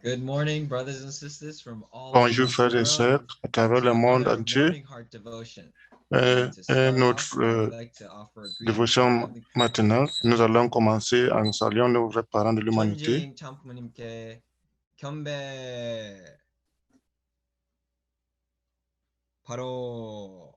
Good morning, brothers and sisters from all Bonjour across frères the et world. sœurs à travers le monde Another entier. morning heart devotion. To start off, Notre we'd like to offer a greeting to our dévotion heavenly matinale, nous allons commencer en saluant nos vrais parents de l'humanité. 천지인 참부모님께 경배. 바로.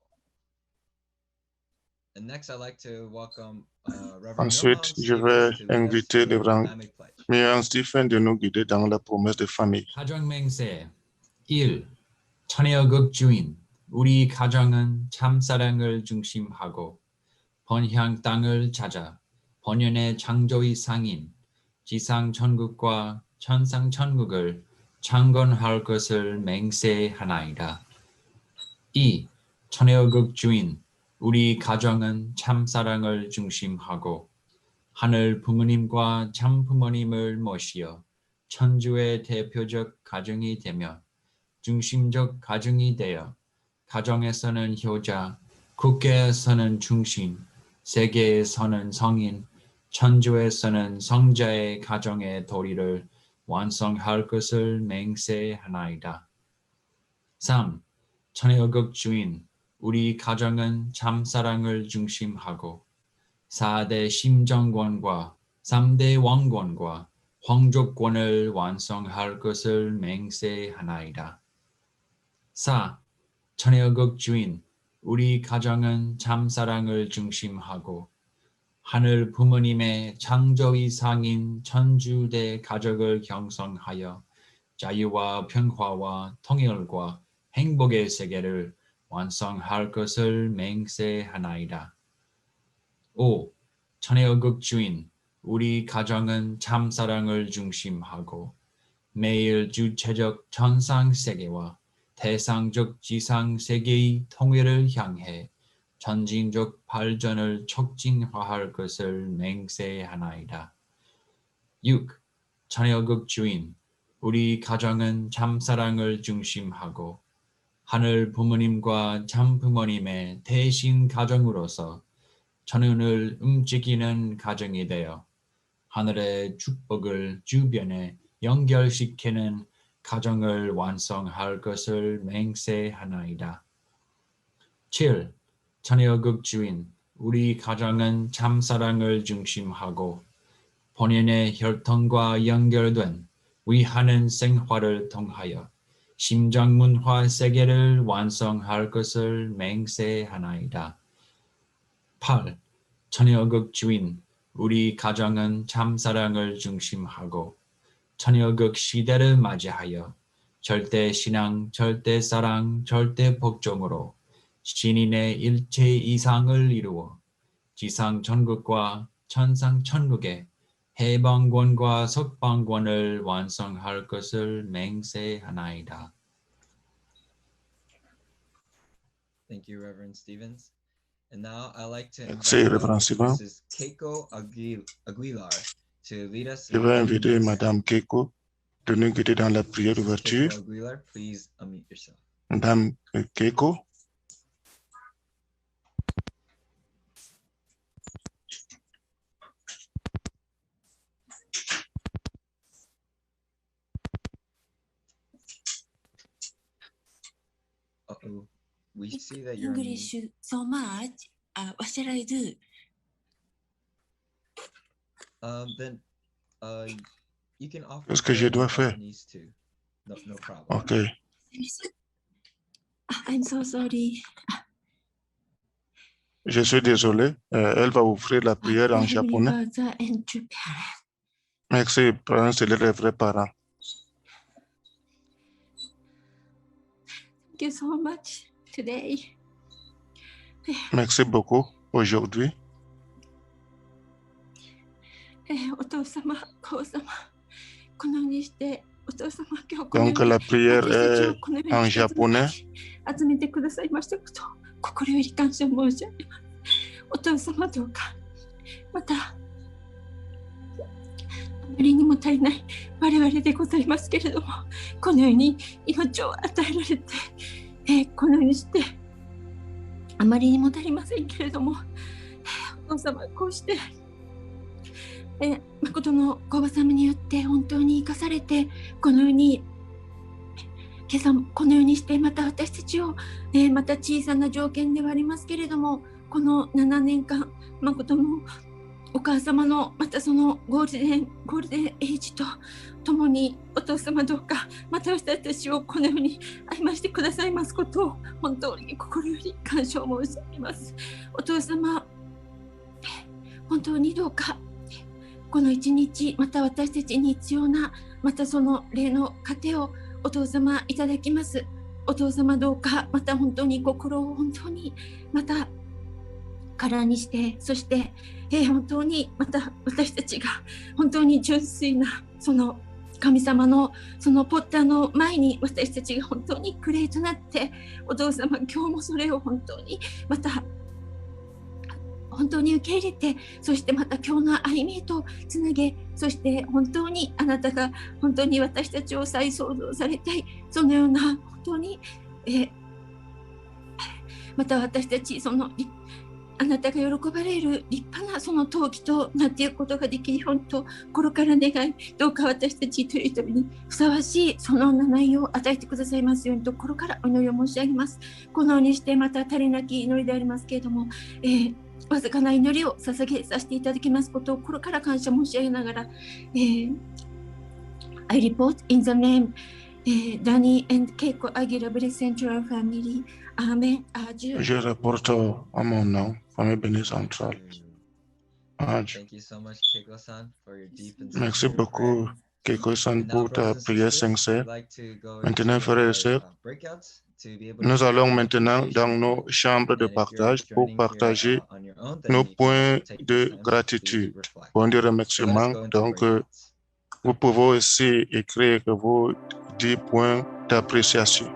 And next, I'd like to welcome Reverend Ensuite, Milhan je vais Stevens to lead us inviter in le the grand family pledge. Milhan Stephen de nous guider dans la promesse de famille. 가정맹세 1. 천혜여극 주인 우리 가정은 참사랑을 중심하고 번향 땅을 찾아 번연의 창조의 상인 지상 천국과 천상 천국을 창건할 것을 맹세하나이다. 2. 천혜여극 주인 우리 가정은 참사랑을 중심하고 하늘 부모님과 참부모님을 모시어 천주의 대표적 가정이 되며 중심적 가정이 되어 가정에서는 효자, 국계에서는 중심, 세계에서는 성인, 천주에서는 성자의 가정의 도리를 완성할 것을 맹세하나이다. 3. 천혜여극 주인, 우리 가정은 참사랑을 중심하고 4대 심정권과 3대 왕권과皇족권을 완성할 것을 맹세하나이다. 4. 천혜여극 주인, 우리 가정은 참사랑을 중심하고 하늘 부모님의 창조의 상인 천주대 가족을 형성하여 자유와 평화와 통일과 행복의 세계를 완성할 것을 맹세하나이다. 5. 천혜여극 주인, 우리 가정은 참사랑을 중심하고 매일 주체적 천상세계와 대상적 지상세계의 통일을 향해 전진적 발전을 촉진화할 것을 맹세하나이다. 6. 천혜여극 주인, 우리 가정은 참사랑을 중심하고 하늘 부모님과 참부모님의 대신 가정으로서 천운을 움직이는 가정이 되어 하늘의 축복을 주변에 연결시키는 가정을 완성할 것을 맹세하나이다. 7. 천혜여극 주인, 우리 가정은 참사랑을 중심하고 본연의 혈통과 연결된 위하는 생활을 통하여 심정문화 세계를 완성할 것을 맹세하나이다. 8. 천혜여극 주인, 우리 가정은 참사랑을 중심하고 천혜여극 시대를 맞이하여 절대신앙, 절대사랑, 절대복종으로 신인의 일체 이상을 이루어 지상천국과 천상천국의 해방권과 석방권을 완성할 것을 맹세하나이다. Thank you, Reverend Stevens. And now I'd like to Merci, invite Reverend Stevens. Mrs. Keiko Aguilar to lead us Je in vais the inviter Madame Keiko de nous guider dans la prière d'ouverture. Keiko Aguilar, please unmute yourself. Madame Keiko. Uh-oh. We see that you're on mute. English so much. What shall I do? Then you can offer Qu'est-ce que je prayer in dois faire? Japanese too. No problem. OK. I'm so sorry. Je suis désolé. Elle va offrir la prière en Heavenly japonais. Father and true parents. Merci, Prince, c'est les vrais parents. Thank you so much today. Merci beaucoup aujourd'hui. お父様、皇様、このようにしてお父様今日このよ Donc うに la prière 私たち est をこのよう en に一つ japonais. 集めてくださいましたことを心より感謝申し上げます。お父様どうかまたあまりにも足りない我々でございますけれども、このように命を与えられて、このようにしてあまりにも足りませんけれども、お父様こうして誠のごば様によって本当に生かされて、このように今朝もこのようにしてまた私たちを、また小さな条件ではありますけれども、この7年間誠のお母様のまたそのゴールデンエイジとともにお父様どうかまた私たちをこのように歩ましてくださいますことを本当に心より感謝を申し上げます。お父様、本当にどうかこの一日また私たちに必要なまたその霊の糧をお父様いただきます。お父様どうかまた本当に心を本当にまた空にして、そして、本当にまた私たちが本当に純粋なその神様のそのポッターの前に私たちが本当にクレイとなって、お父様今日もそれを本当にまた本当に受け入れて、そしてまた今日の歩みへとつなげ、そして本当にあなたが本当に私たちを再創造されたい、そのような本当に、また私たちそのあなたが喜ばれる立派なその陶器となっていくことができるようにと心から願い、どうか私たち一人一人にふさわしいその名前を与えてくださいますようにと心からお祈りを申し上げます。このようにしてまた足りなき祈りでありますけれども、わずかな祈りを捧げさせていただきますことを心から感謝申し上げながら、I report in the name Danny and Keiko Aguirre Central Family. Amen. Adieu. Je reporte à mon nom, famille bénie centrale. Adieu. Thank you so much, Keiko-san, for your deep and Merci sincere beaucoup, prayer. Keiko-san, And now, pour ta brothers and prière sisters, sincère. we'd like to go Maintenant, into frères et our, sœurs, breakouts to be able to nous share allons the maintenant appreciation dans nos points. chambres de And if you're partage pour joining here, partager on your own, then nos you can points also take de this time to gratitude, reflect. points de So let us remerciement. go into Donc, breakouts. vous pouvez aussi écrire vos 10 points d'appréciation.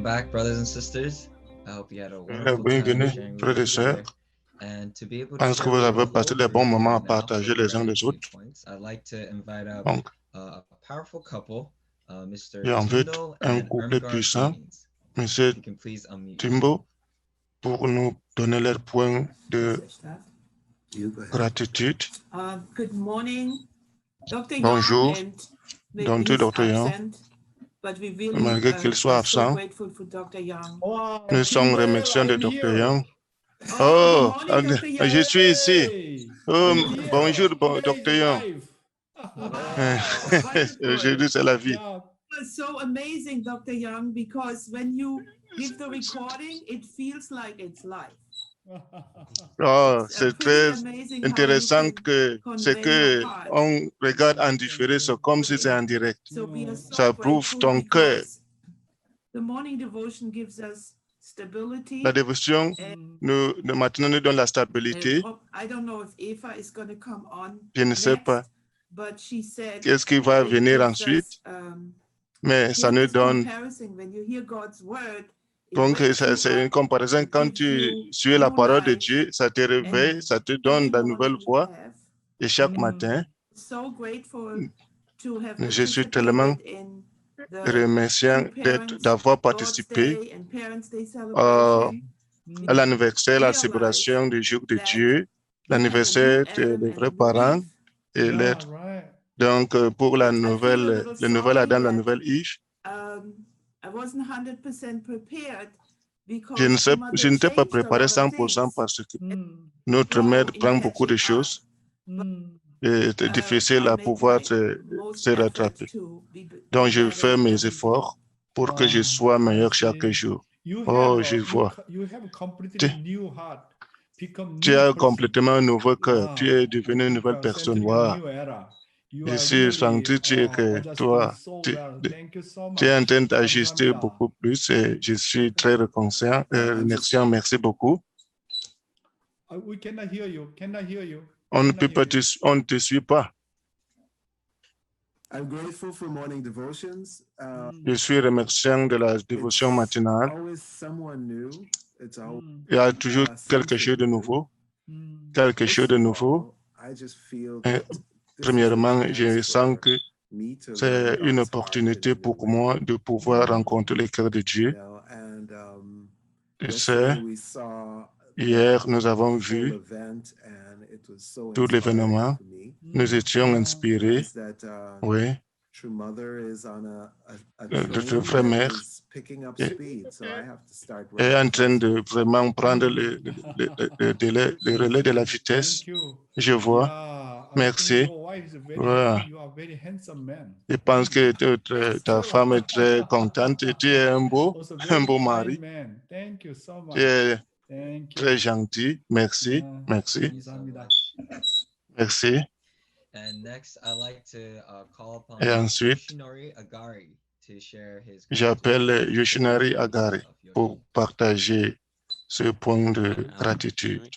Welcome back, brothers and sisters. I hope you had a wonderful time Bienvenue, sharing with frères et each sœurs. other. And to be able to Pense que share vous with avez the passé whole des bons group moments à right now for partager les uns les gratitude autres. points, I'd like to invite up Donc, a powerful couple, Mr. j'invite Tyndall un and couple Irmgard puissant, Stevens. M. You can please unmute Timbo, pour nous donner leur point de gratitude. Good morning, Dr. Bonjour. Young, and maybe Bonjour, he's Dr. Young. absent, but we really Malgré qu'il soit are so absent, grateful for Dr. Young. nous sommes remerciants de Dr. Young. Oh, Oh, good morning, Dr. Young. je suis ici. Oh, bonjour, Dr. Young. Aujourd'hui, c'est la vie. It's so amazing, Dr. Young, because when you give the recording, it feels like it's live. Oh, It's, c'est pretty très amazing how intéressant you can que ce convey que your heart. on regarde en différé, c'est comme si c'est en direct. So we are so Ça prouve grateful ton cœur. because the morning devotion gives us stability. La dévotion, maintenant, nous donne la stabilité. I don't know if Eva is going to come on Je ne sais next, pas but she said qu'est-ce qui va it venir gives ensuite, us, mais ça here's nous this donne. comparison. When you hear God's word, it Donc, wakes you c'est une up, comparaison. it Quand gives tu you suis la new parole de life, Dieu, ça te réveille, and ça te donne every la nouvelle morning we voix. have. Et chaque matin, So grateful to have je suis tellement participated in the remerciant d'avoir participé Day and Parents Day à celebration. l'anniversaire, la Realize célébration du jour de that Dieu, we have a l'anniversaire new des Adam and vrais a new parents Eve. et l'être. Donc, pour la I feel a nouvelle, little le nouvel sorry Adam, la that, nouvelle Eve, I wasn't 100% prepared because je n'étais pas changed a préparé lot of 100% things. parce que notre Slow mère in prend beaucoup de catching up. choses et c'est difficile I à make pouvoir my most se effort rattraper. to be Donc, je better fais mes every day. efforts pour que je sois meilleur chaque jour. Oh, je vois. Tu as complètement un nouveau cœur. Tu es devenu une nouvelle personne. Wow. Je suis senti que toi, tu es en train d'ajuster beaucoup plus et je suis très reconnaissant. Remerciant. Merci beaucoup. On ne peut pas on ne te suit pas. I'm grateful for morning devotions. Je suis remerciant de la dévotion matinale. Always someone new. It's always, Il y a toujours quelque chose de nouveau. Quelque chose de nouveau. I just feel Et, that this is a premièrement, chance je for sens que me to c'est learn une God's heart opportunité in a pour new way, moi de pouvoir rencontrer le cœur de Dieu. you know, and Et yesterday c'est we saw hier, nous the avons whole vu event and it was so tout inspiring l'événement. to me. Nous étions inspirés. Realized that, Oui. True Mother is on a Notre train vraie that mère is picking up est- speed, so I have to start est en running train faster. de vraiment prendre le relais de la vitesse. Je vois. Merci. Ouais. Je pense que ta femme est très contente et tu es un beau mari. Tu es très gentil. Merci. Merci. Thank you so much. Merci. And next, I'd like to call upon Et ensuite, Yoshinori Agari to share his j'appelle Yoshinari Agari of pour Yoshi. partager ce point de gratitude.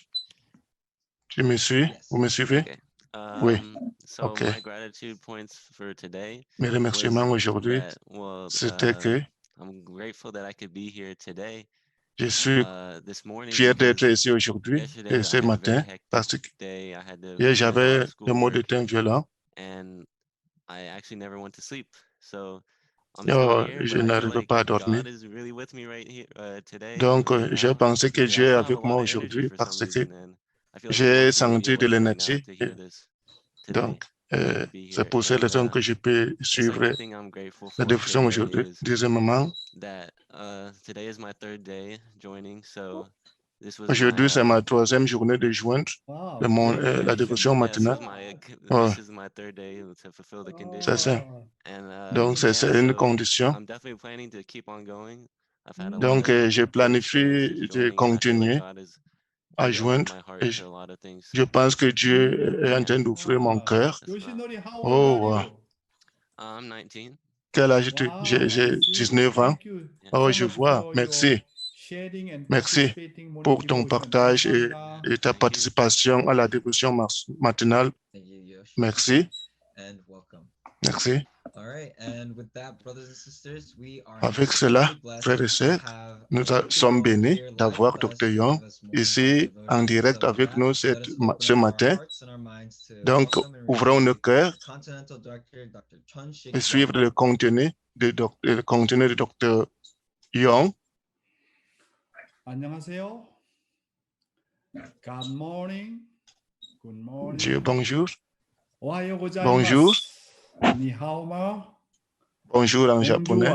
Tu me suis? Yes. Vous me suivez? Okay. Oui. So Okay. my gratitude points for today Mes remerciements was aujourd'hui, that, well, c'était que I'm grateful that I could be here today, je suis this morning, fier d'être because ici aujourd'hui yesterday et I ce had a very matin hectic parce que day. I had to hier, finish a lot j'avais of le mot de schoolwork, temps violent. and I actually never went to sleep. So I'm Oh, still here, je but I feel n'arrivais like pas à dormir. God is really with me right here today. Donc, j'ai pensé que Yeah, Dieu I est still have a avec lot moi of energy aujourd'hui for parce some que reason, and I feel like j'ai God is really senti de awake right now l'énergie. to hear this today. Donc, to be c'est here. pour cette And raison que je peux the suivre second thing I'm grateful la for dévotion today aujourd'hui. is Deuxièmement, that today is my third day joining, so this was aujourd'hui, c'est my ma troisième journée de joindre la dévotion matinale. Ouais. this is my third day to fulfill the C'est condition. ça. And Donc, yeah, c'est une so condition. I'm definitely planning to keep on going. I've had a lot Donc, of je good planifie experiences de joining, and I feel like continuer God is à really opening joindre. my heart Et to a lot of things. je pense que Dieu est en train d'ouvrir mon cœur. That's about- Oh, wow. I'm 19. Quel âge tu? J'ai 19 ans. Oh, je vois. Merci. Merci pour ton partage et ta participation à la dévotion matinale. Thank you, Yoshi. Merci. And welcome. Merci. Avec cela, frères et sœurs, nous sommes bénis d'avoir Dr. Young ici en direct avec nous ce matin. Donc, ouvrons nos cœurs et suivre le contenu de Dr. Young. 안녕하세요. Good morning. Good morning. Dieu, bonjour. 오하요 고자이마스. Bonjour. 니하오마. Bonjour en japonais.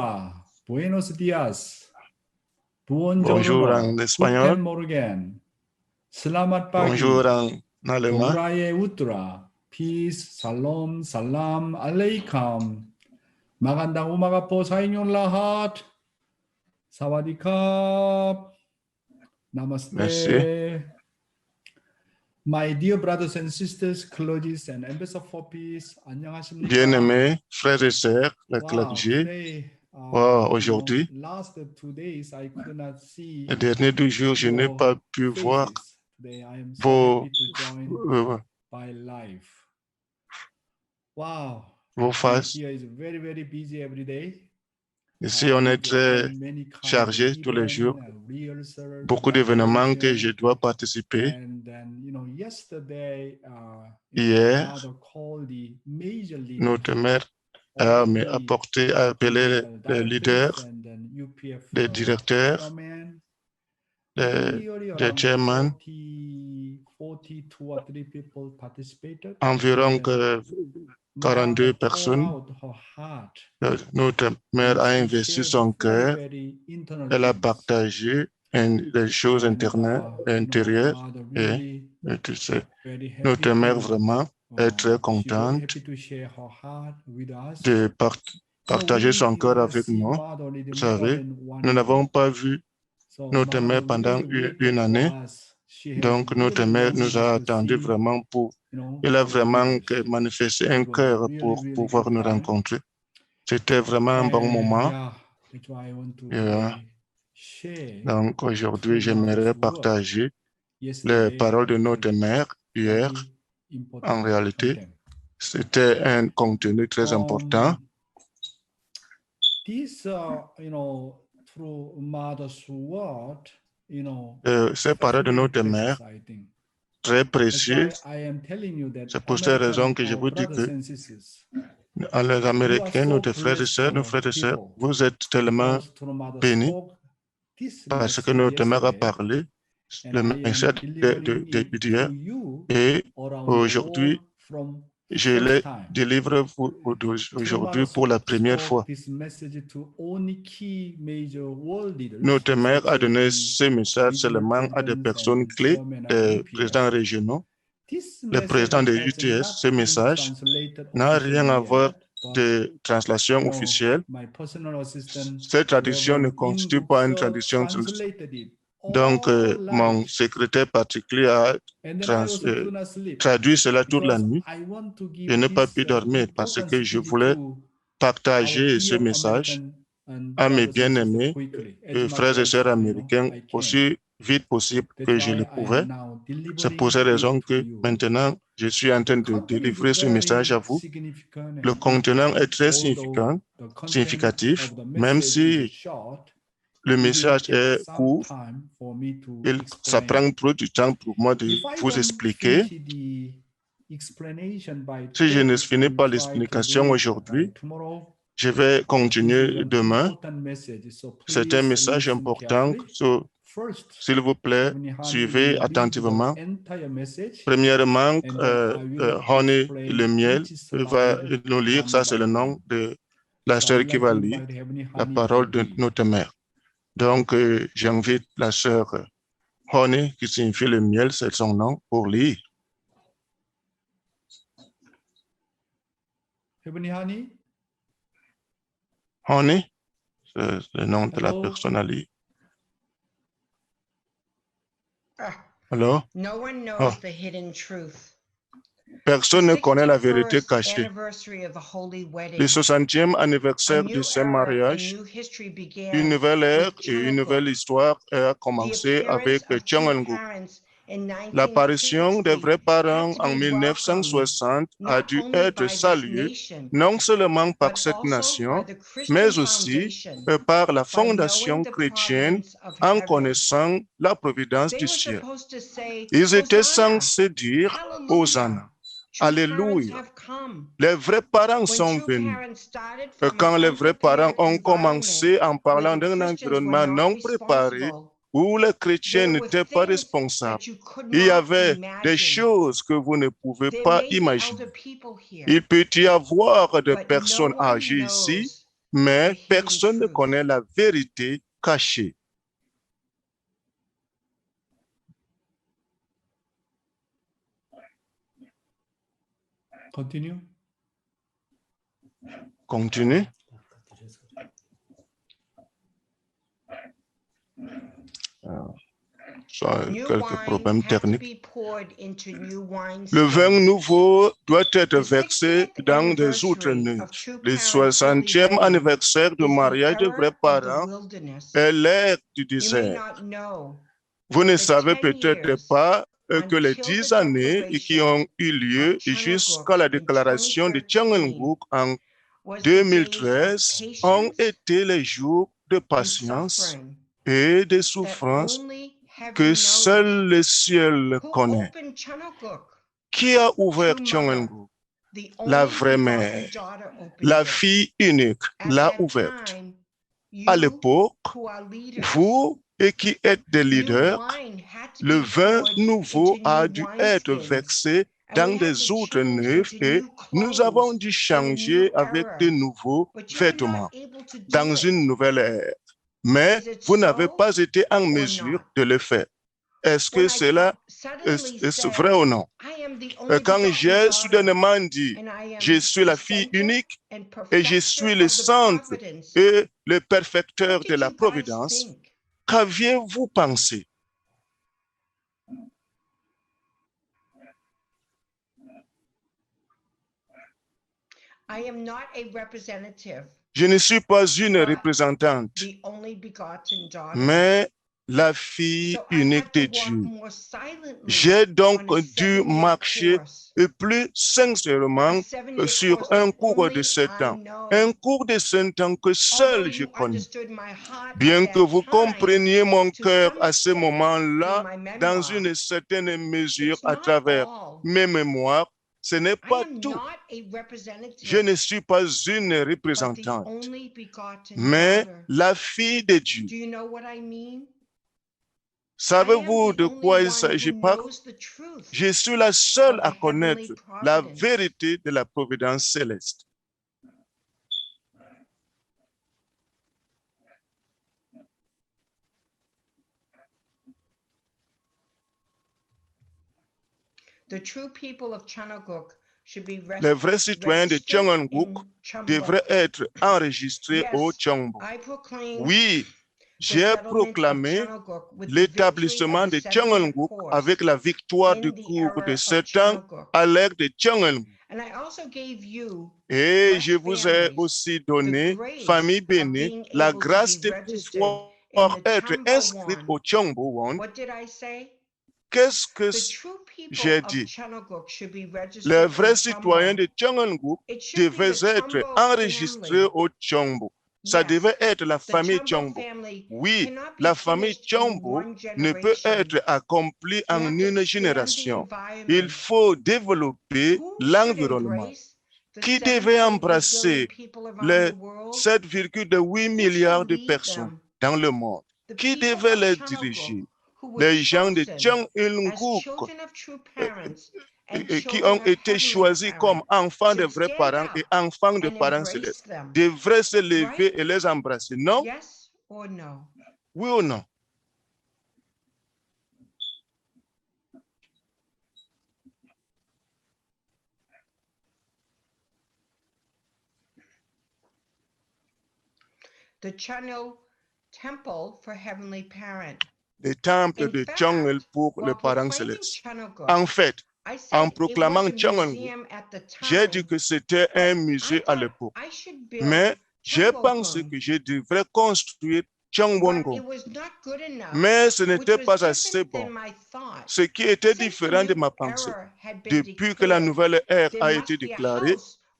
Buenos días. Bonjour en espagnol. Selamat pagi. Bonjour en allemand. Umraye utra. Peace, salam, salam, alaikum. Magandang umaga po sa inyong lahat. Sawadikap. Namaste. Merci. My dear brothers and sisters, clergy and ambassadors for peace, 안녕하십니까? Bien-aimés frères et sœurs, le clergé, aujourd'hui, les derniers 2 jours, je n'ai pas pu voir vos faces. Ici, on est très chargé tous les jours. Beaucoup d'événements que je dois participer. Hier, notre mère a appelé les leaders, les directeurs, les chairman. Environ 42 personnes. Notre mère a investi son cœur. Elle a partagé les choses intérieures et tu sais, notre mère vraiment est très contente de partager son cœur avec nous. Vous savez, nous n'avons pas vu notre mère pendant une année. Donc, notre mère nous a attendu vraiment elle a vraiment manifesté un cœur pour pouvoir nous rencontrer. C'était vraiment un bon moment. Donc, aujourd'hui, j'aimerais partager les paroles de notre mère hier. En réalité, c'était un contenu très important. Ces paroles de notre mère, très précieuses. C'est pour cette raison que je vous dis que les Américains, nos frères et sœurs, vous êtes tellement bénis parce que notre mère a parlé le message d'hier et aujourd'hui, je les délivre aujourd'hui pour la première fois. Notre mère a donné ce message seulement à des personnes clés, des présidents régionaux, les présidents de UTS. Ce message n'a rien à voir de translation officielle. Cette traduction ne constitue pas une traduction. Donc, mon secrétaire particulier a traduit cela toute la nuit. Je n'ai pas pu dormir parce que je voulais partager ce message à mes bien-aimés frères et sœurs américains aussi vite possible que je le pouvais. C'est pour cette raison que maintenant, je suis en train de délivrer ce message à vous. Le contenant est très significatif, même si le message est court. Ça prend trop de temps pour moi de vous expliquer. Si je ne finis pas l'explication aujourd'hui, je vais continuer demain. C'est un message important. S'il vous plaît, suivez attentivement. Premièrement, Honey, le miel, va nous lire. Ça, c'est le nom de la sœur qui va lire la parole de notre mère. Donc, j'invite la sœur Honey, qui signifie le miel, c'est son nom, pour lire. Honey, c'est le nom de la personne à lire. Alors? Personne ne connaît la vérité cachée. Le 60e anniversaire de ce mariage, une nouvelle ère et une nouvelle histoire a commencé avec Chung Eun-guk L'apparition des vrais parents en 1960 a dû être saluée non seulement par cette nation, mais aussi par la fondation chrétienne en connaissant la providence du ciel. Ils étaient censés dire « Hosanna ». Alléluia. Les vrais parents sont venus. Quand les vrais parents ont commencé en parlant d'un environnement non préparé où les chrétiens n'étaient pas responsables, il y avait des choses que vous ne pouvez pas imaginer. Il peut y avoir des personnes âgées ici, mais personne ne connaît la vérité cachée. Continue. Continue. Quelques problèmes techniques. Le vin nouveau doit être versé dans des outres neuves. Le 60e anniversaire du mariage des vrais parents est l'ère du désert. Vous ne savez peut-être pas que les 10 années qui ont eu lieu jusqu'à la déclaration de Chang'an-guk en 2013 ont été les jours de patience et de souffrance que seul le ciel connaît. Qui a ouvert Chang'an-guk? La vraie mère, la fille unique, l'a ouverte. À l'époque, vous et qui êtes des leaders, le vin nouveau a dû être versé dans des outres neuves et nous avons dû changer avec de nouveaux vêtements dans une nouvelle ère. Mais vous n'avez pas été en mesure de le faire. Est-ce que cela est vrai ou non? Quand j'ai soudainement dit, je suis la fille unique et je suis le centre et le perfecteur de la providence, qu'aviez-vous pensé? Je ne suis pas une représentante, mais la fille unique de Dieu. J'ai donc dû marcher plus sincèrement sur un cours de 7 ans. Un cours de 7 ans que seul je connais. Bien que vous compreniez mon cœur à ce moment-là, dans une certaine mesure à travers mes mémoires, ce n'est pas tout. Je ne suis pas une représentante, mais la fille de Dieu. Savez-vous de quoi il s'agit? Je suis la seule à connaître la vérité de la providence céleste. Les vrais citoyens de Chang'an-guk devraient être enregistrés au Changbo. Oui, j'ai proclamé l'établissement de Chang'an-guk avec la victoire du cours de 7 ans à l'ère de Chang'an-guk. Et je vous ai aussi donné, famille bénie, la grâce de pouvoir être inscrite au Changbo One. Qu'est-ce que j'ai dit? Les vrais citoyens de Chang'an-guk devaient être enregistrés au Changbo. Ça devait être la famille Changbo. Oui, la famille Changbo ne peut être accomplie en une génération. Il faut développer l'environnement qui devait embrasser les 7,8 milliards de personnes dans le monde. Qui devait les diriger? Les gens de Chang'an-guk qui ont été choisis comme enfants de vrais parents et enfants de parents célestes devraient se lever et les embrasser. Non? Oui ou non? Le temple de Chang'an pour les parents célestes. En fait, en proclamant Chang'an-guk, j'ai dit que c'était un musée à l'époque. Mais j'ai pensé que je devrais construire Chang'an-guk. Mais ce n'était pas assez bon. Ce qui était différent de ma pensée, depuis que la nouvelle ère a été déclarée,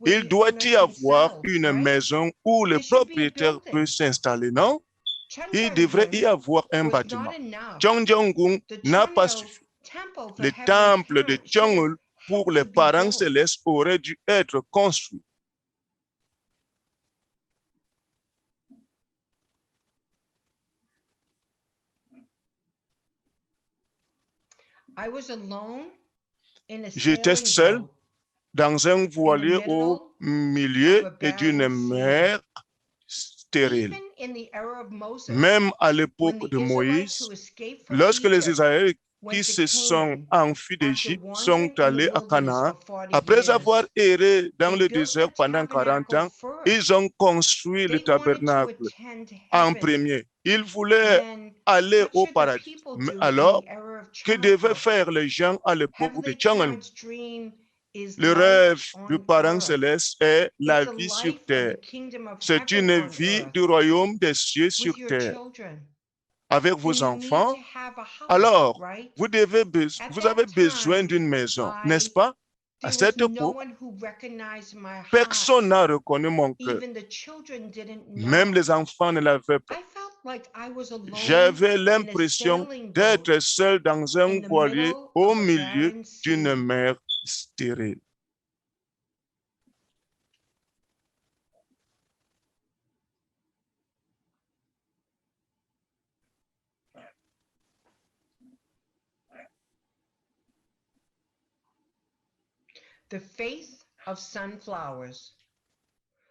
il doit y avoir une maison où le propriétaire peut s'installer, non? Il devrait y avoir un bâtiment. Chongjong-gun n'a pas suffi. Le temple de Changul pour les parents célestes aurait dû être construit. J'étais seul dans un voilier au milieu d'une mer stérile. Même à l'époque de Moïse, lorsque les Israélites qui se sont enfuis d'Égypte sont allés à Canaan, après avoir erré dans le désert pendant 40 ans, ils ont construit le tabernacle en premier. Ils voulaient aller au paradis. Mais alors, que devaient faire les gens à l'époque de Chang'an? Le rêve du parent céleste est la vie sur terre. C'est une vie du royaume des cieux sur terre. Avec vos enfants, alors vous avez besoin d'une maison, n'est-ce pas? À cette époque, personne n'a reconnu mon cœur. Même les enfants ne l'avaient pas. J'avais l'impression d'être seul dans un voilier au milieu d'une mer stérile.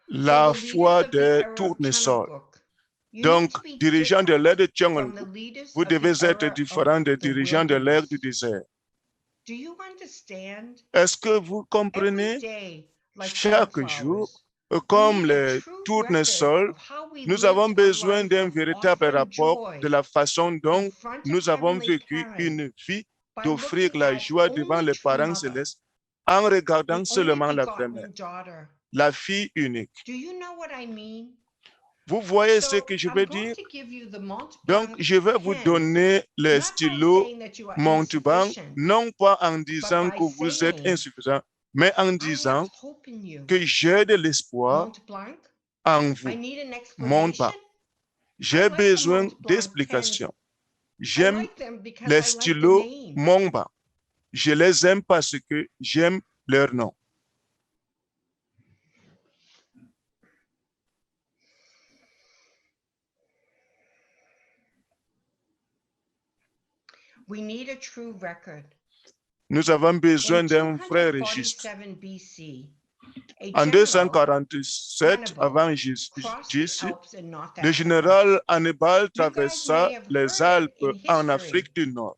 La foi des tournesols. Donc, dirigeant de l'ère de Chang'an, vous devez être différent des dirigeants de l'ère du désert. Est-ce que vous comprenez? Chaque jour, comme les tournesols, nous avons besoin d'un véritable rapport de la façon dont nous avons vécu une vie d'offrir la joie devant les parents célestes en regardant seulement la vraie mère, la fille unique. Vous voyez ce que je veux dire? Donc, je vais vous donner les stylos Montauban, non pas en disant que vous êtes insuffisant, mais en disant que j'ai de l'espoir en vous. Montauban. J'ai besoin d'explications. J'aime les stylos Montauban. Je les aime parce que j'aime leur nom. Nous avons besoin d'un vrai registre. En 247 avant Jésus, le général Hannibal traversa les Alpes en Afrique du Nord.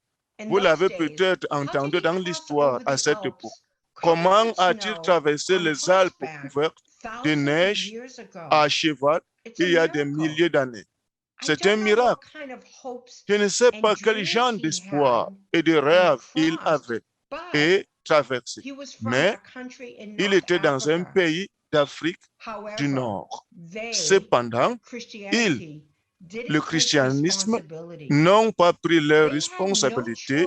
Vous l'avez peut-être entendu dans l'histoire à cette époque. Comment a-t-il traversé les Alpes couvertes de neige à cheval il y a des milliers d'années? C'est un miracle. Je ne sais pas quel genre d'espoir et de rêve il avait et traversé, mais il était dans un pays d'Afrique du Nord. Cependant, le christianisme, n'ont pas pris leurs responsabilités.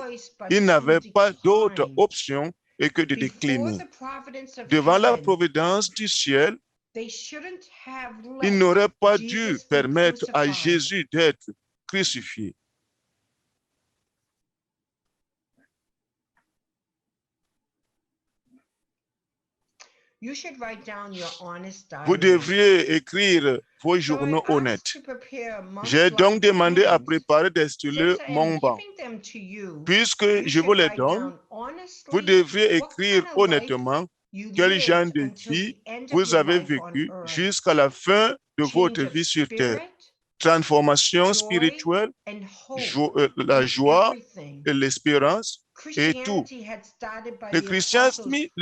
Ils n'avaient pas d'autre option que de décliner. Devant la providence du ciel, il n'aurait pas dû permettre à Jésus d'être crucifié. Vous devriez écrire vos journaux honnêtes. J'ai donc demandé à préparer des stylos Montauban. Puisque je vous les donne, vous devriez écrire honnêtement quel genre de vie vous avez vécu jusqu'à la fin de votre vie sur terre. Transformation spirituelle, la joie et l'espérance et tout. Le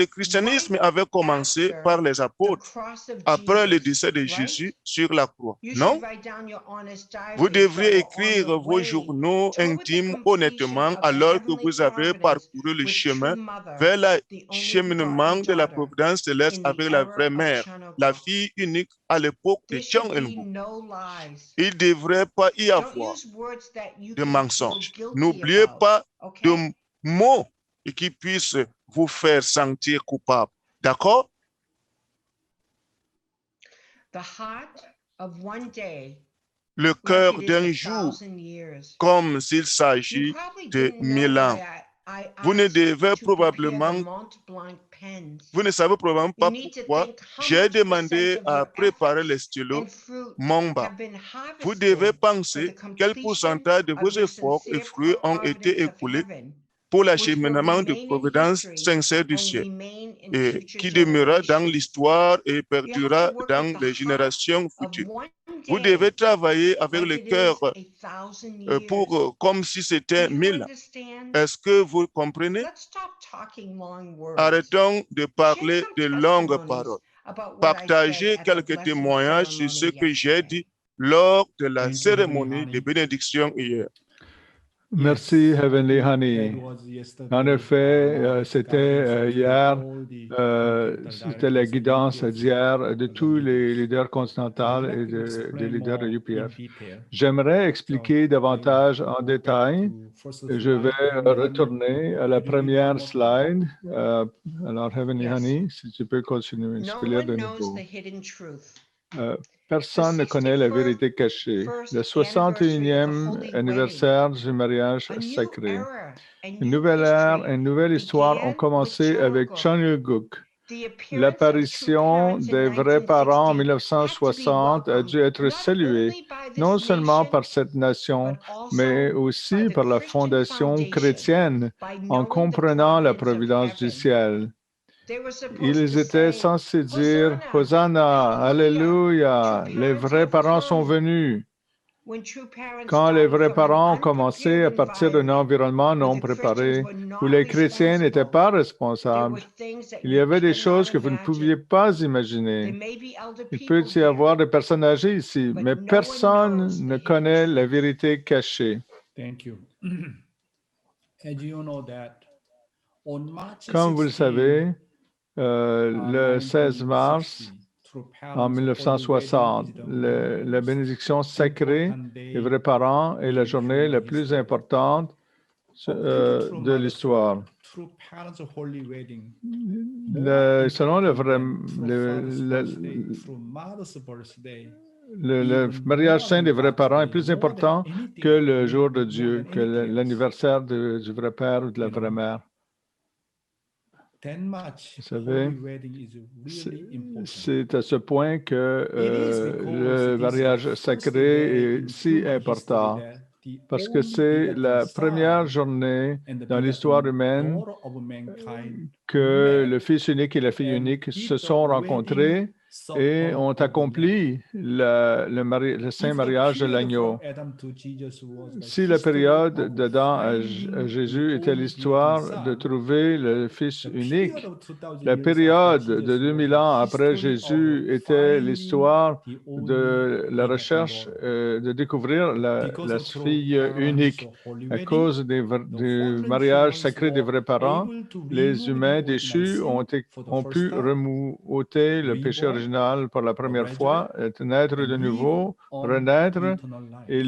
christianisme avait commencé par les apôtres après le décès de Jésus sur la croix. Non? Vous devriez écrire vos journaux intimes honnêtement alors que vous avez parcouru le chemin vers l'acheminement de la providence céleste avec la vraie mère, la fille unique à l'époque de Chang'an. Il ne devrait pas y avoir de mensonges. N'oubliez pas de mots qui puissent vous faire sentir coupable. D'accord? Le cœur d'un jour, comme s'il s'agit de 1000 ans. Vous ne savez probablement pas pourquoi j'ai demandé à préparer les stylos Mamba. Vous devez penser quel pourcentage de vos efforts et fruits ont été écoulés pour l'acheminement de providence sincère du ciel, et qui demeurera dans l'histoire et perdurera dans les générations futures. Vous devez travailler avec le cœur comme si c'était 1000 ans. Est-ce que vous comprenez? Arrêtons de parler de longues paroles. Partagez quelques témoignages sur ce que j'ai dit lors de la cérémonie de bénédiction hier. Merci, Heavenly Honey. En effet, c'était hier, c'était la guidance d'hier de tous les leaders continentaux et des leaders de UPF. J'aimerais expliquer davantage en détail. Je vais retourner à la première slide. Alors, Heavenly Honey, si tu peux continuer, je peux lire de nouveau. Personne ne connaît la vérité cachée. Le 61e anniversaire du mariage sacré. Une nouvelle ère, une nouvelle histoire ont commencé avec John Il-guk. L'apparition des vrais parents en 1960 a dû être saluée non seulement par cette nation, mais aussi par la fondation chrétienne en comprenant la providence du ciel. Ils étaient censés dire « Hosanna, Alléluia, les vrais parents sont venus ». Quand les vrais parents ont commencé à partir d'un environnement non préparé, où les chrétiens n'étaient pas responsables, il y avait des choses que vous ne pouviez pas imaginer. Il peut y avoir des personnes âgées ici, mais personne ne connaît la vérité cachée. Comme vous le savez, le 16 mars en 1960, la bénédiction sacrée des vrais parents est la journée la plus importante de l'histoire. Selon le mariage saint des vrais parents est plus important que le jour de Dieu, que l'anniversaire du vrai père ou de la vraie mère. Vous savez, c'est à ce point que le mariage sacré est si important, parce que c'est la première journée dans l'histoire humaine que le fils unique et la fille unique se sont rencontrés et ont accompli le saint mariage de l'agneau. Si la période d'Adam à Jésus était l'histoire de trouver le Fils unique, la période de 2000 ans après Jésus était l'histoire de la recherche de découvrir la fille unique. À cause du mariage sacré des vrais parents, les humains déchus ont pu remonter le péché original pour la première fois, naître de nouveau, renaître et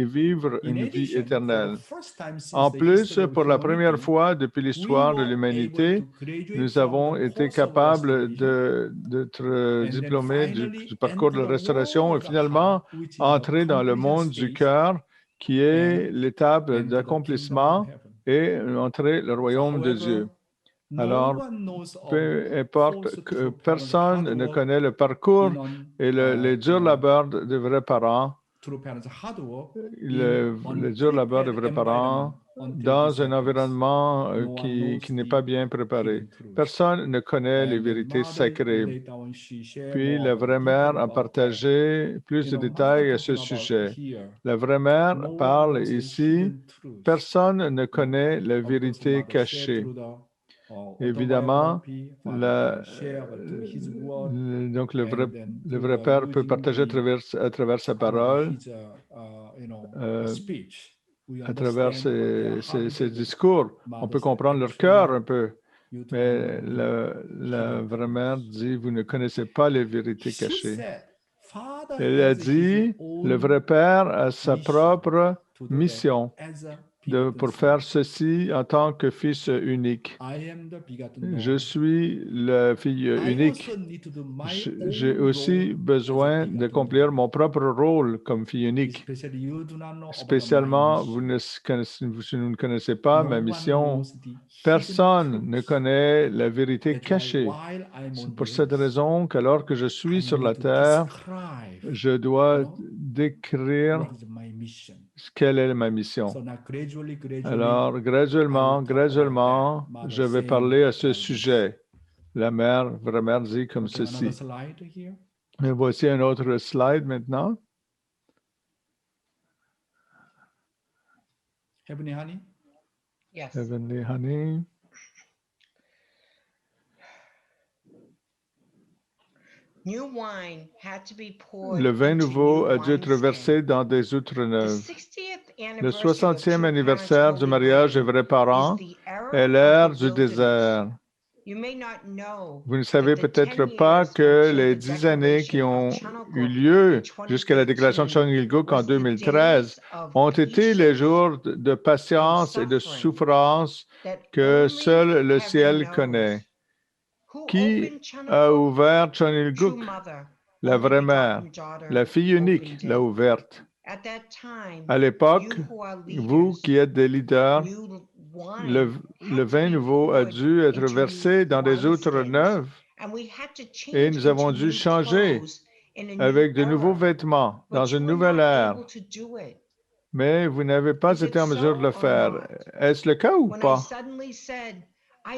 vivre une vie éternelle. En plus, pour la première fois depuis l'histoire de l'humanité, nous avons été capables d'être diplômés du parcours de la restauration et finalement entrer dans le monde du cœur, qui est l'étape d'accomplissement, et entrer le royaume de Dieu. Alors, peu importe que personne ne connaît le parcours et les durs labeurs des vrais parents, le dur labeur des vrais parents dans un environnement qui n'est pas bien préparé. Personne ne connaît les vérités sacrées. Puis la vraie mère a partagé plus de détails à ce sujet. La vraie mère parle ici, personne ne connaît la vérité cachée. Évidemment, donc le vrai père peut partager à travers sa parole, à travers ses discours. On peut comprendre leur cœur un peu, mais la vraie mère dit, vous ne connaissez pas les vérités cachées. Elle a dit, le vrai père a sa propre mission pour faire ceci en tant que fils unique. Je suis la fille unique. J'ai aussi besoin d'accomplir mon propre rôle comme fille unique. Spécialement, vous ne connaissez pas ma mission. Personne ne connaît la vérité cachée. C'est pour cette raison qu'alors que je suis sur la terre, je dois décrire quelle est ma mission. Alors, graduellement, je vais parler à ce sujet. La vraie mère dit comme ceci. Et voici un autre slide maintenant. Heavenly Honey? Heavenly Honey. Le vin nouveau a dû être versé dans des outres neuves. Le 60e anniversaire du mariage des vrais parents est l'ère du désert. Vous ne savez peut-être pas que les 10 années qui ont eu lieu jusqu'à la déclaration de Cheon-il-guk en 2013 ont été les jours de patience et de souffrance que seul le ciel connaît. Qui a ouvert Cheon-il-guk? La vraie mère, la fille unique l'a ouverte. À l'époque, vous qui êtes des leaders, le vin nouveau a dû être versé dans des outres neuves et nous avons dû changer avec de nouveaux vêtements dans une nouvelle ère. Mais vous n'avez pas été en mesure de le faire. Est-ce le cas ou pas?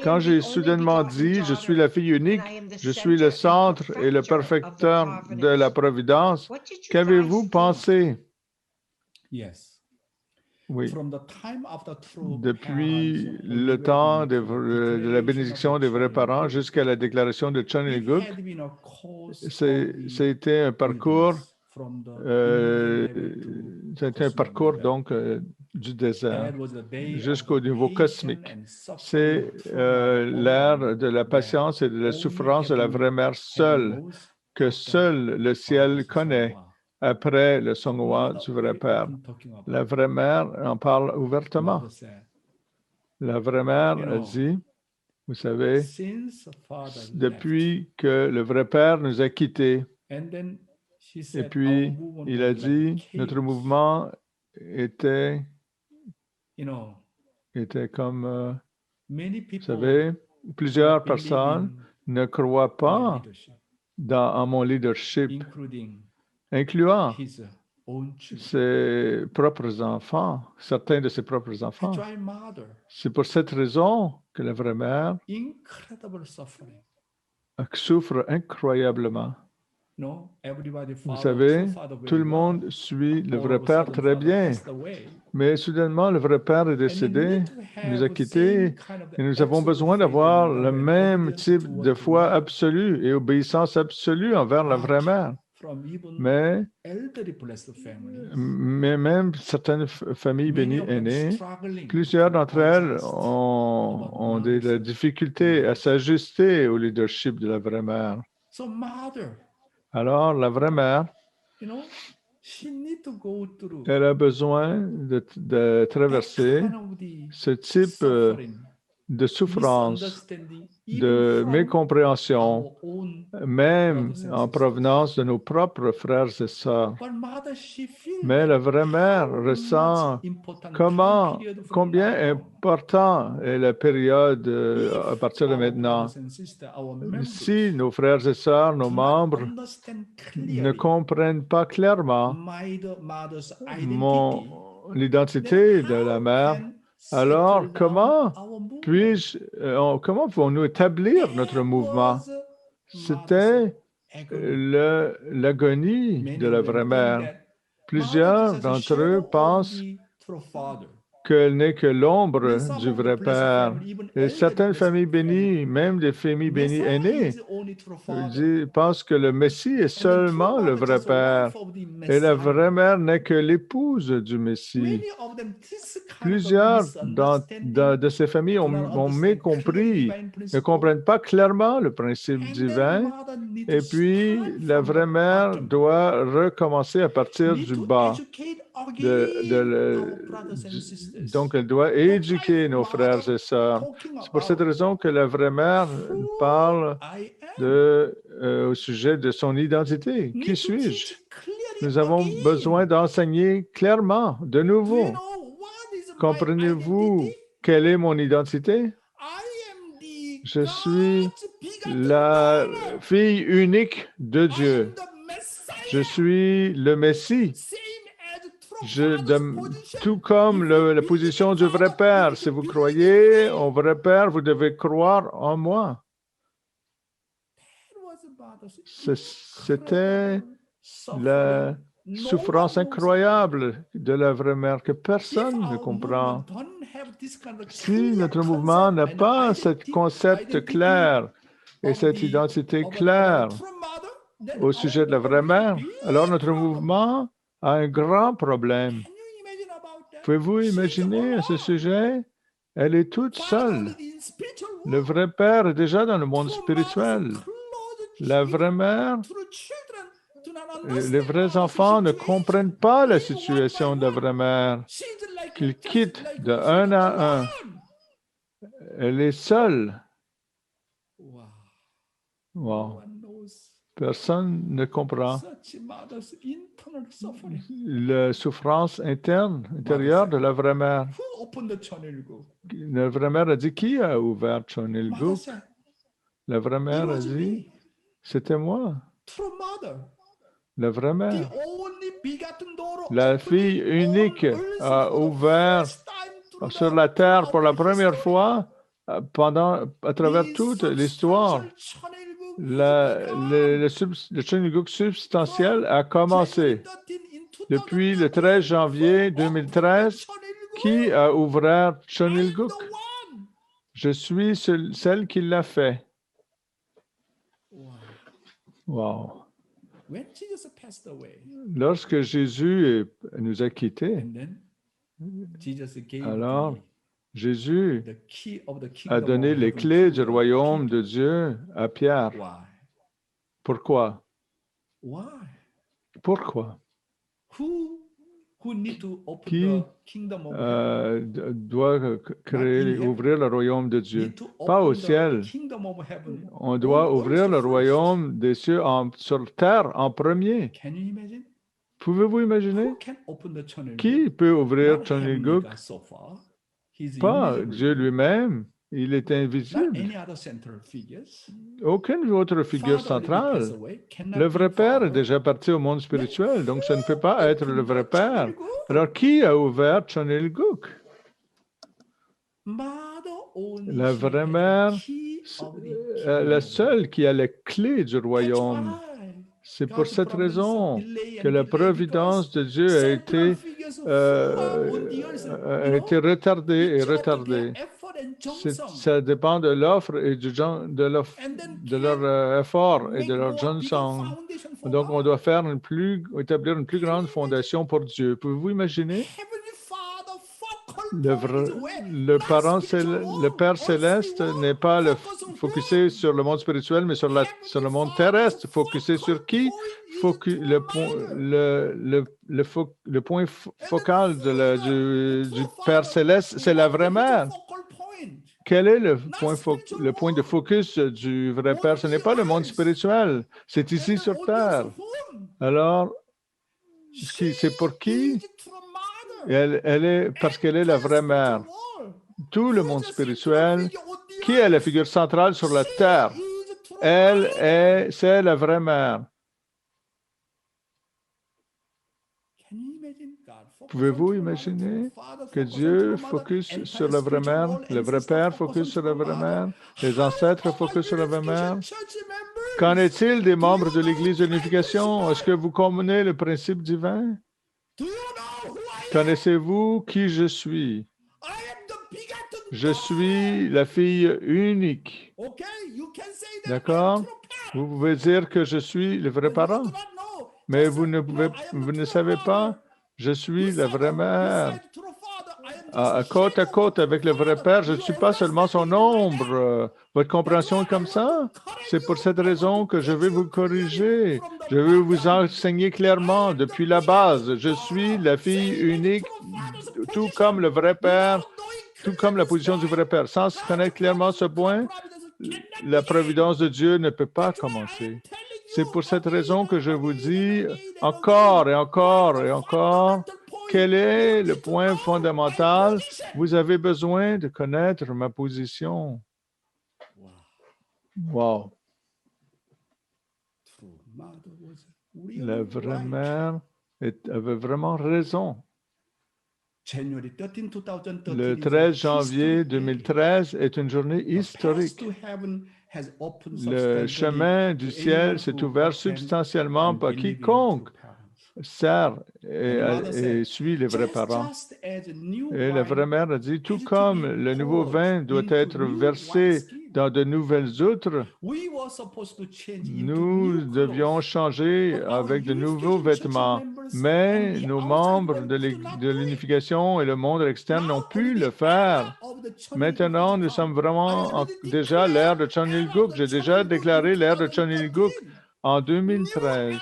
Quand j'ai soudainement dit « Je suis la fille unique, je suis le centre et le perfecteur de la providence », qu'avez-vous pensé? Oui. Depuis le temps de la bénédiction des vrais parents jusqu'à la déclaration de Cheon-il-guk, c'était un parcours, donc du désert jusqu'au niveau cosmique. C'est l'ère de la patience et de la souffrance de la vraie mère seule, que seul le ciel connaît. Après le Songwa du vrai Père. La vraie mère en parle ouvertement. La vraie mère a dit, vous savez, depuis que le vrai Père nous a quittés, et puis il a dit, notre mouvement était comme, vous savez, plusieurs personnes ne croient pas en mon leadership, incluant ses propres enfants, certains de ses propres enfants. C'est pour cette raison que la vraie mère souffre incroyablement. Vous savez, tout le monde suit le vrai Père très bien, mais soudainement, le vrai Père est décédé, nous a quittés, et nous avons besoin d'avoir le même type de foi absolue et obéissance absolue envers la vraie mère. Mais même certaines familles bénies aînées, plusieurs d'entre elles ont des difficultés à s'ajuster au leadership de la vraie mère. Alors, la vraie mère, elle a besoin de traverser ce type de souffrance, de mécompréhension, même en provenance de nos propres frères et sœurs. Mais la vraie mère ressent combien important est la période à partir de maintenant. Si nos frères et sœurs, nos membres, ne comprennent pas clairement l'identité de la mère, alors comment pouvons-nous établir notre mouvement? C'était l'agonie de la vraie mère. Plusieurs d'entre eux pensent qu'elle n'est que l'ombre du vrai Père. Et certaines familles bénies, même des familles bénies aînées, pensent que le Messie est seulement le vrai Père. Et la vraie mère n'est que l'épouse du Messie. Plusieurs de ces familles ont mécompris, ne comprennent pas clairement le principe divin. Et puis, la vraie mère doit recommencer à partir du bas. Donc, elle doit éduquer nos frères et sœurs. C'est pour cette raison que la vraie mère parle au sujet de son identité. Qui suis-je? Nous avons besoin d'enseigner clairement, de nouveau. Comprenez-vous quelle est mon identité? Je suis la fille unique de Dieu. Je suis le Messie. Tout comme la position du vrai Père. Si vous croyez au vrai Père, vous devez croire en moi. C'était la souffrance incroyable de la vraie mère que personne ne comprend. Si notre mouvement n'a pas ce concept clair et cette identité claire au sujet de la vraie mère, alors notre mouvement a un grand problème. Pouvez-vous imaginer à ce sujet? Elle est toute seule. Le vrai Père est déjà dans le monde spirituel. La vraie mère, les vrais enfants ne comprennent pas la situation de la vraie mère. Qu'ils quittent de un à un. Elle est seule. Wow. Personne ne comprend la souffrance intérieure de la vraie mère. La vraie mère a dit, qui a ouvert Chonilguk? La vraie mère a dit, c'était moi. La vraie mère. La fille unique a ouvert sur la terre pour la première fois à travers toute l'histoire. Le Chonilguk substantiel a commencé. Depuis le 13 janvier 2013, qui a ouvert Chonilguk? Je suis celle qui l'a fait. Wow. Lorsque Jésus nous a quittés, alors Jésus a donné les clés du royaume de Dieu à Pierre. Pourquoi? Pourquoi? Qui doit ouvrir le royaume de Dieu? Pas au ciel. On doit ouvrir le royaume des cieux sur terre en premier. Pouvez-vous imaginer? Qui peut ouvrir Chonilguk? Pas Dieu lui-même. Il est invisible. Aucune autre figure centrale. Le vrai Père est déjà parti au monde spirituel, donc ça ne peut pas être le vrai Père. Alors, qui a ouvert Chonilguk? La vraie mère, la seule qui a les clés du royaume. C'est pour cette raison que la providence de Dieu a été retardée et retardée. Ça dépend de l'offre et de leur effort et de leur Johnson. Donc, on doit établir une plus grande fondation pour Dieu. Pouvez-vous imaginer? Le Père Céleste n'est pas focusé sur le monde spirituel, mais sur le monde terrestre. Focusé sur qui? Le point focal du Père Céleste, c'est la vraie mère. Quel est le point de focus du vrai Père? Ce n'est pas le monde spirituel, c'est ici sur terre. Alors, c'est pour qui? Parce qu'elle est la vraie mère. Tout le monde spirituel, qui est la figure centrale sur la terre? C'est la vraie mère. Pouvez-vous imaginer que Dieu focus sur la vraie mère, le vrai Père focus sur la vraie mère, les ancêtres focus sur la vraie mère? Qu'en est-il des membres de l'Église de l'unification? Est-ce que vous comprenez le principe divin? Connaissez-vous qui je suis? Je suis la fille unique. D'accord? Vous pouvez dire que je suis le vrai parent, mais vous ne savez pas. Je suis la vraie mère. côte à côte avec le vrai Père. Je ne suis pas seulement son ombre. Votre compréhension est comme ça? C'est pour cette raison que je vais vous corriger. Je vais vous enseigner clairement depuis la base. Je suis la fille unique, tout comme le vrai Père, tout comme la position du vrai Père. Sans connaître clairement ce point, la providence de Dieu ne peut pas commencer. C'est pour cette raison que je vous dis encore et encore et encore, quel est le point fondamental? Vous avez besoin de connaître ma position. Wow. La vraie mère avait vraiment raison. Le 13 janvier 2013 est une journée historique. Le chemin du ciel s'est ouvert substantiellement par quiconque sert et suit les vrais parents. Et la vraie mère a dit, tout comme le nouveau vin doit être versé dans de nouvelles outres, nous devions changer avec de nouveaux vêtements. Mais nos membres de l'unification et le monde externe n'ont pu le faire. Maintenant, nous sommes vraiment déjà l'ère de Chon Il-guk. J'ai déjà déclaré l'ère de Chon Il-guk en 2013.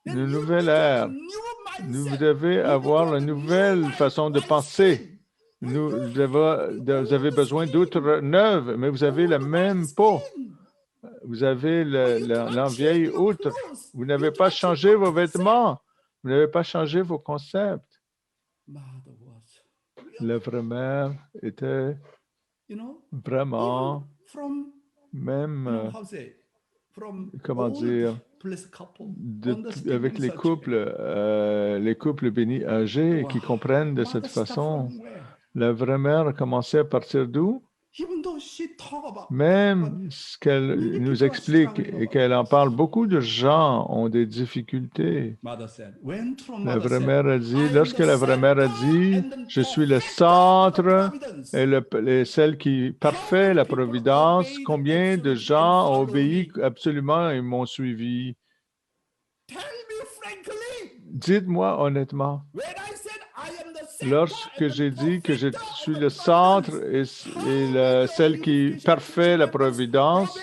Une nouvelle ère. Vous devez avoir une nouvelle façon de penser. Vous avez besoin d'outres neuves, mais vous avez la même peau. Vous avez la vieille outre. Vous n'avez pas changé vos vêtements. Vous n'avez pas changé vos concepts. La vraie mère était vraiment, même, comment dire, avec les couples bénis âgés qui comprennent de cette façon. La vraie mère a commencé à partir d'où? Même ce qu'elle nous explique et qu'elle en parle, beaucoup de gens ont des difficultés. La vraie mère a dit, lorsque la vraie mère a dit, je suis le centre et celle qui parfait la providence, combien de gens ont obéi absolument et m'ont suivi? Dites-moi honnêtement. Lorsque j'ai dit que je suis le centre et celle qui parfait la providence,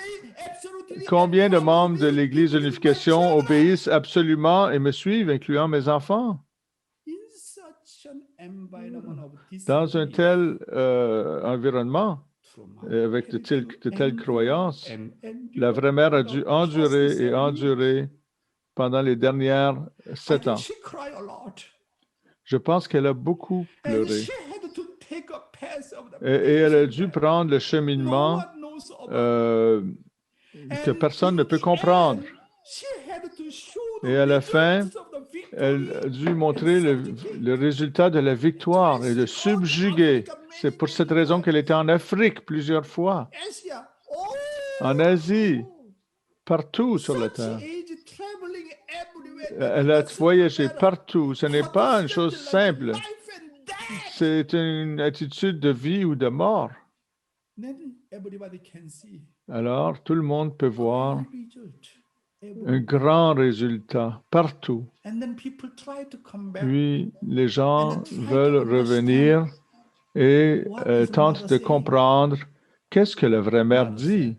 combien de membres de l'Église de l'Unification obéissent absolument et me suivent, incluant mes enfants? Dans un tel environnement, avec de telles croyances, la vraie mère a dû endurer et endurer pendant les dernières 7 ans. Je pense qu'elle a beaucoup pleuré. Et elle a dû prendre le cheminement que personne ne peut comprendre. Et à la fin, elle a dû montrer le résultat de la victoire et de subjuguer. C'est pour cette raison qu'elle était en Afrique plusieurs fois, en Asie, partout sur la terre. Elle a voyagé partout. Ce n'est pas une chose simple. C'est une attitude de vie ou de mort. Alors, tout le monde peut voir un grand résultat partout. Puis, les gens veulent revenir et tentent de comprendre qu'est-ce que la vraie mère dit.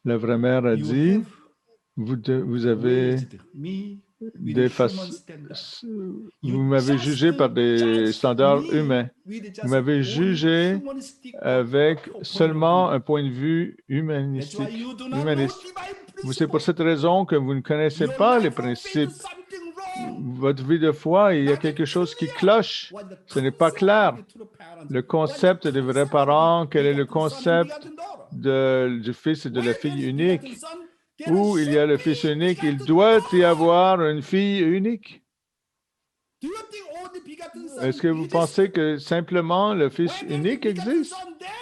La vraie mère a dit, vous avez vous m'avez jugé par des standards humains. Vous m'avez jugé avec seulement un point de vue humaniste. C'est pour cette raison que vous ne connaissez pas les principes. Votre vie de foi, il y a quelque chose qui cloche. Ce n'est pas clair. Le concept des vrais parents, quel est le concept du fils et de la fille unique? Où il y a le fils unique, il doit y avoir une fille unique. Est-ce que vous pensez que simplement le fils unique existe?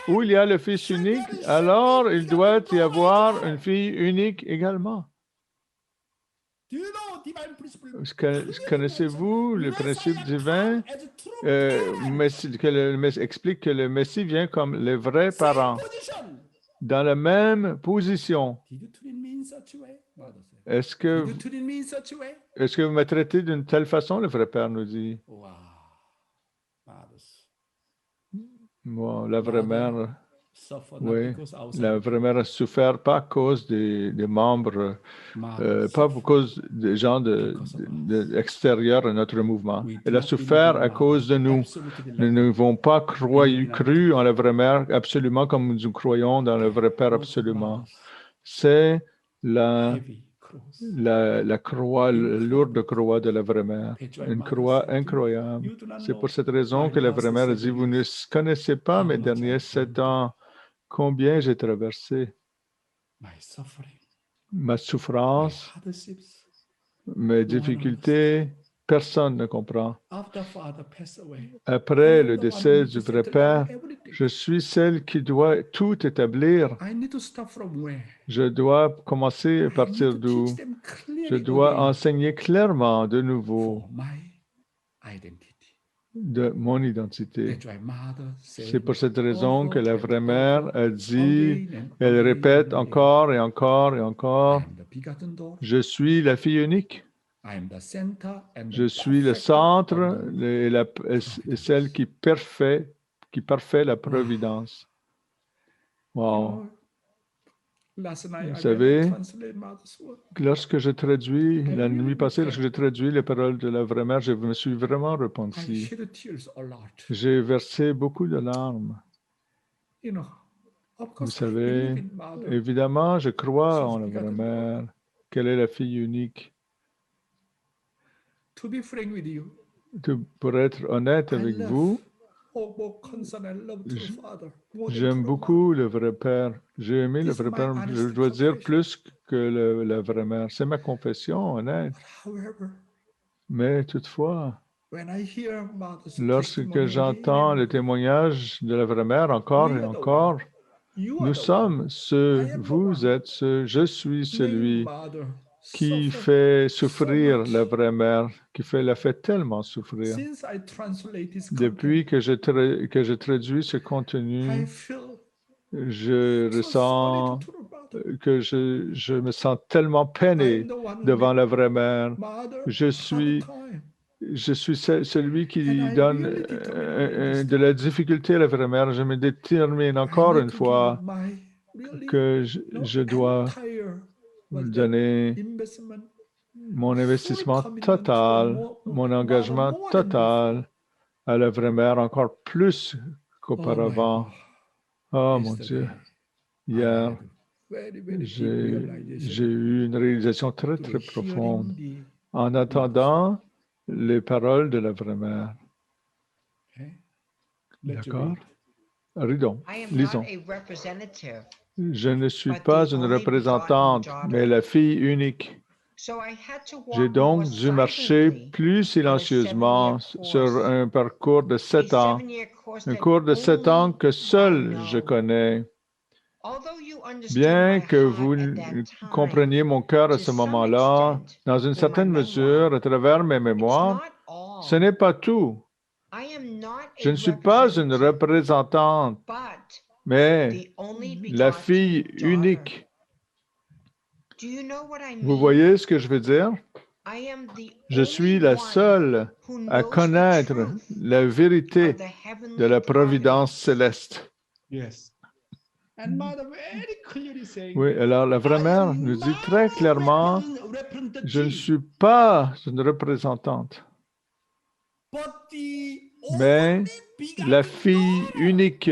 Où il y a le fils unique, alors il doit y avoir une fille unique également. Connaissez-vous le principe divin explique que le Messie vient comme les vrais parents, dans la même position. Est-ce que vous me traitez d'une telle façon, le vrai Père nous dit? Bon, la vraie mère, suffered oui, because outside la vraie mère a souffert pas à cause des membres, pas à cause des gens extérieurs à notre mouvement. Elle a souffert à cause de nous. Nous n'avons pas cru en la vraie mère absolument comme nous croyons dans le vrai Père absolument. C'est la croix, la lourde croix de la vraie mère, une croix incroyable. C'est pour cette raison que la vraie mère a dit, vous ne connaissez pas mes derniers 7 ans, combien j'ai traversé, ma souffrance, mes difficultés, personne ne comprend. Après le décès du vrai Père, je suis celle qui doit tout établir. Je dois commencer à partir d'où? Je dois enseigner clairement de nouveau de mon identité. C'est pour cette raison que la vraie mère a dit, elle répète encore et encore et encore, je suis la fille unique. Je suis le centre et celle qui parfait la providence. Wow. Vous savez, lorsque je traduis, la nuit passée, lorsque j'ai traduit les paroles de la vraie mère, je me suis vraiment repenti. J'ai versé beaucoup de larmes. Vous savez, évidemment, je crois en la vraie mère, qu'elle est la fille unique. Pour être honnête avec vous, j'aime beaucoup le vrai Père. J'ai aimé le vrai Père, je dois dire plus que la vraie mère. C'est ma confession honnête. Mais toutefois, lorsque j'entends le témoignage de la vraie mère encore et encore, nous sommes vous êtes je suis celui qui fait souffrir la vraie mère, qui la fait tellement souffrir. Depuis que je traduis ce contenu, je ressens que je me sens tellement peiné devant la vraie mère. Je suis celui qui donne de la difficulté à la vraie mère. Je me détermine encore une fois que je dois donner mon investissement total, mon engagement total à la vraie mère encore plus qu'auparavant. Oh mon Dieu, hier, j'ai eu une réalisation très, très profonde en attendant les paroles de la vraie mère. D'accord? Lisons. Je ne suis pas une représentante, mais la fille unique. J'ai donc dû marcher plus silencieusement sur un parcours de 7 ans, un cours de 7 ans que seul je connais. Bien que vous compreniez mon cœur à ce moment-là, dans une certaine mesure, à travers mes mémoires, ce n'est pas tout. Je ne suis pas une représentante, mais la fille unique. Vous voyez ce que je veux dire? Je suis la seule à connaître la vérité de la providence céleste. Oui, alors la vraie mère nous dit très clairement, je ne suis pas une représentante, mais la fille unique.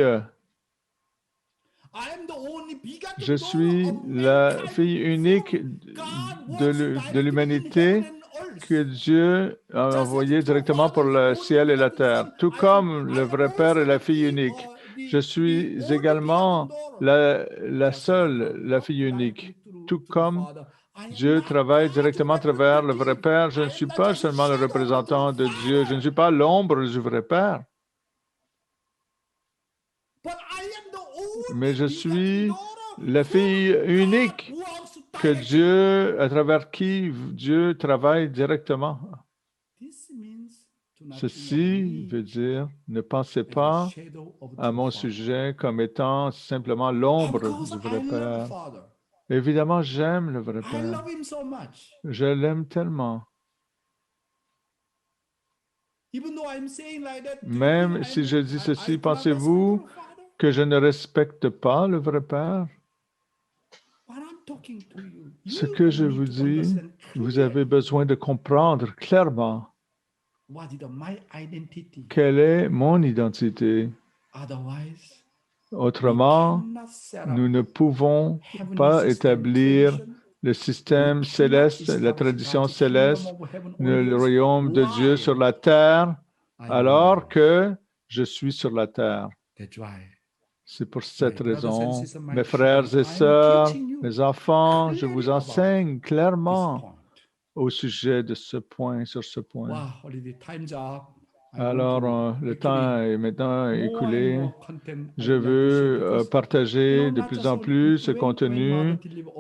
Je suis la fille unique de l'humanité que Dieu a envoyée directement pour le ciel et la terre, tout comme le vrai Père est la fille unique. Je suis également la seule, la fille unique, tout comme Dieu travaille directement à travers le vrai Père. Je ne suis pas seulement le représentant de Dieu, je ne suis pas l'ombre du vrai Père. Mais je suis la fille unique que Dieu, à travers qui Dieu travaille directement. Ceci veut dire, ne pensez pas à mon sujet comme étant simplement l'ombre du vrai Père. Évidemment, j'aime le vrai Père. Je l'aime tellement. Même si je dis ceci, pensez-vous que je ne respecte pas le vrai Père? Ce que je vous dis, vous avez besoin de comprendre clairement quelle est mon identité. Autrement, nous ne pouvons pas établir le système céleste, la tradition céleste, le royaume de Dieu sur la terre, alors que je suis sur la terre. C'est pour cette raison, mes frères et sœurs, mes enfants, je vous enseigne clairement au sujet de ce point, sur ce point. Alors, le temps est maintenant écoulé. Je veux partager de plus en plus ce contenu,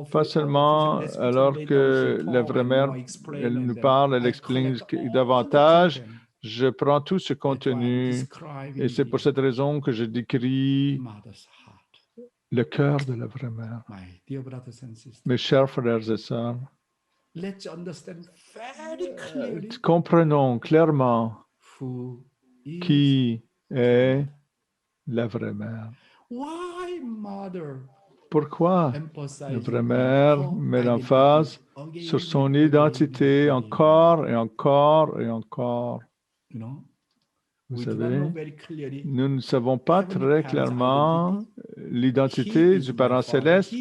pas seulement alors que la vraie mère, elle nous parle, elle explique davantage. Je prends tout ce contenu et c'est pour cette raison que je décris le cœur de la vraie mère. Mes chers frères et sœurs, comprenons clairement qui est la vraie mère. Pourquoi la vraie mère met l'emphase sur son identité encore et encore et encore? Vous savez, nous ne savons pas très clairement l'identité du Parent céleste.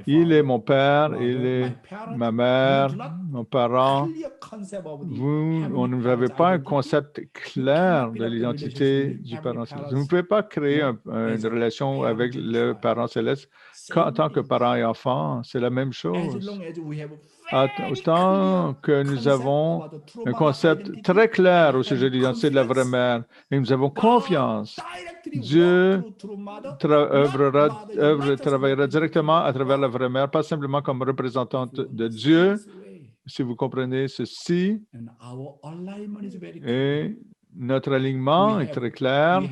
Il est mon Père, il est ma mère, mon parent. Vous n'avez pas un concept clair de l'identité du Parent céleste. Vous ne pouvez pas créer une relation avec le Parent céleste en tant que parent et enfant. C'est la même chose. Autant que nous avons un concept très clair au sujet de l'identité de la vraie mère et nous avons confiance, Dieu travaillera directement à travers la vraie mère, pas simplement comme représentante de Dieu, si vous comprenez ceci. Et notre alignement est très clair.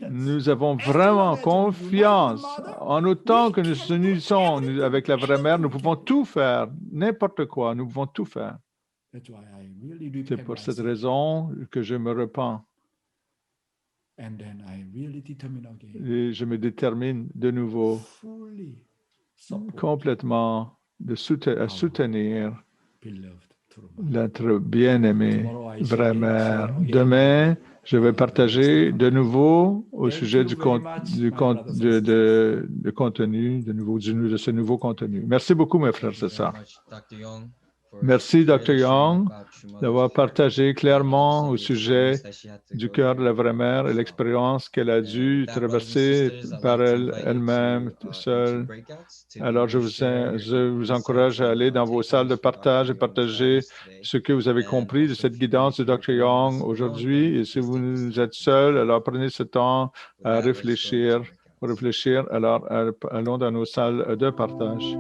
Nous avons vraiment confiance. En autant que nous nous unissons avec la vraie mère, nous pouvons tout faire, n'importe quoi, nous pouvons tout faire. C'est pour cette raison que je me repens. Et je me détermine de nouveau complètement à soutenir notre bien-aimée vraie mère. Demain, je vais partager de nouveau au sujet de ce nouveau contenu. Merci beaucoup, mes frères et sœurs. Merci, Dr. Young, d'avoir partagé clairement au sujet du cœur de la vraie mère et l'expérience qu'elle a dû traverser par elle-même, seule. Alors, je vous encourage à aller dans vos salles de partage et partager ce que vous avez compris de cette guidance de Dr. Young aujourd'hui. Et si vous êtes seul, alors prenez ce temps à réfléchir. Alors, allons dans nos salles de partage.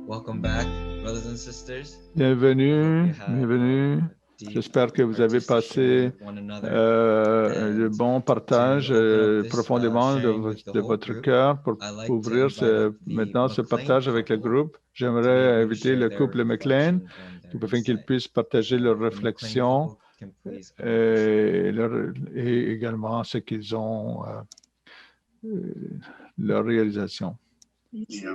Welcome back, brothers and sisters. Bienvenue, bienvenue. J'espère que vous avez passé de bons partages profondément de votre cœur pour ouvrir maintenant ce partage avec le groupe. J'aimerais inviter le couple McLean afin qu'ils puissent partager leurs réflexions et également ce qu'ils ont, leur réalisation. Je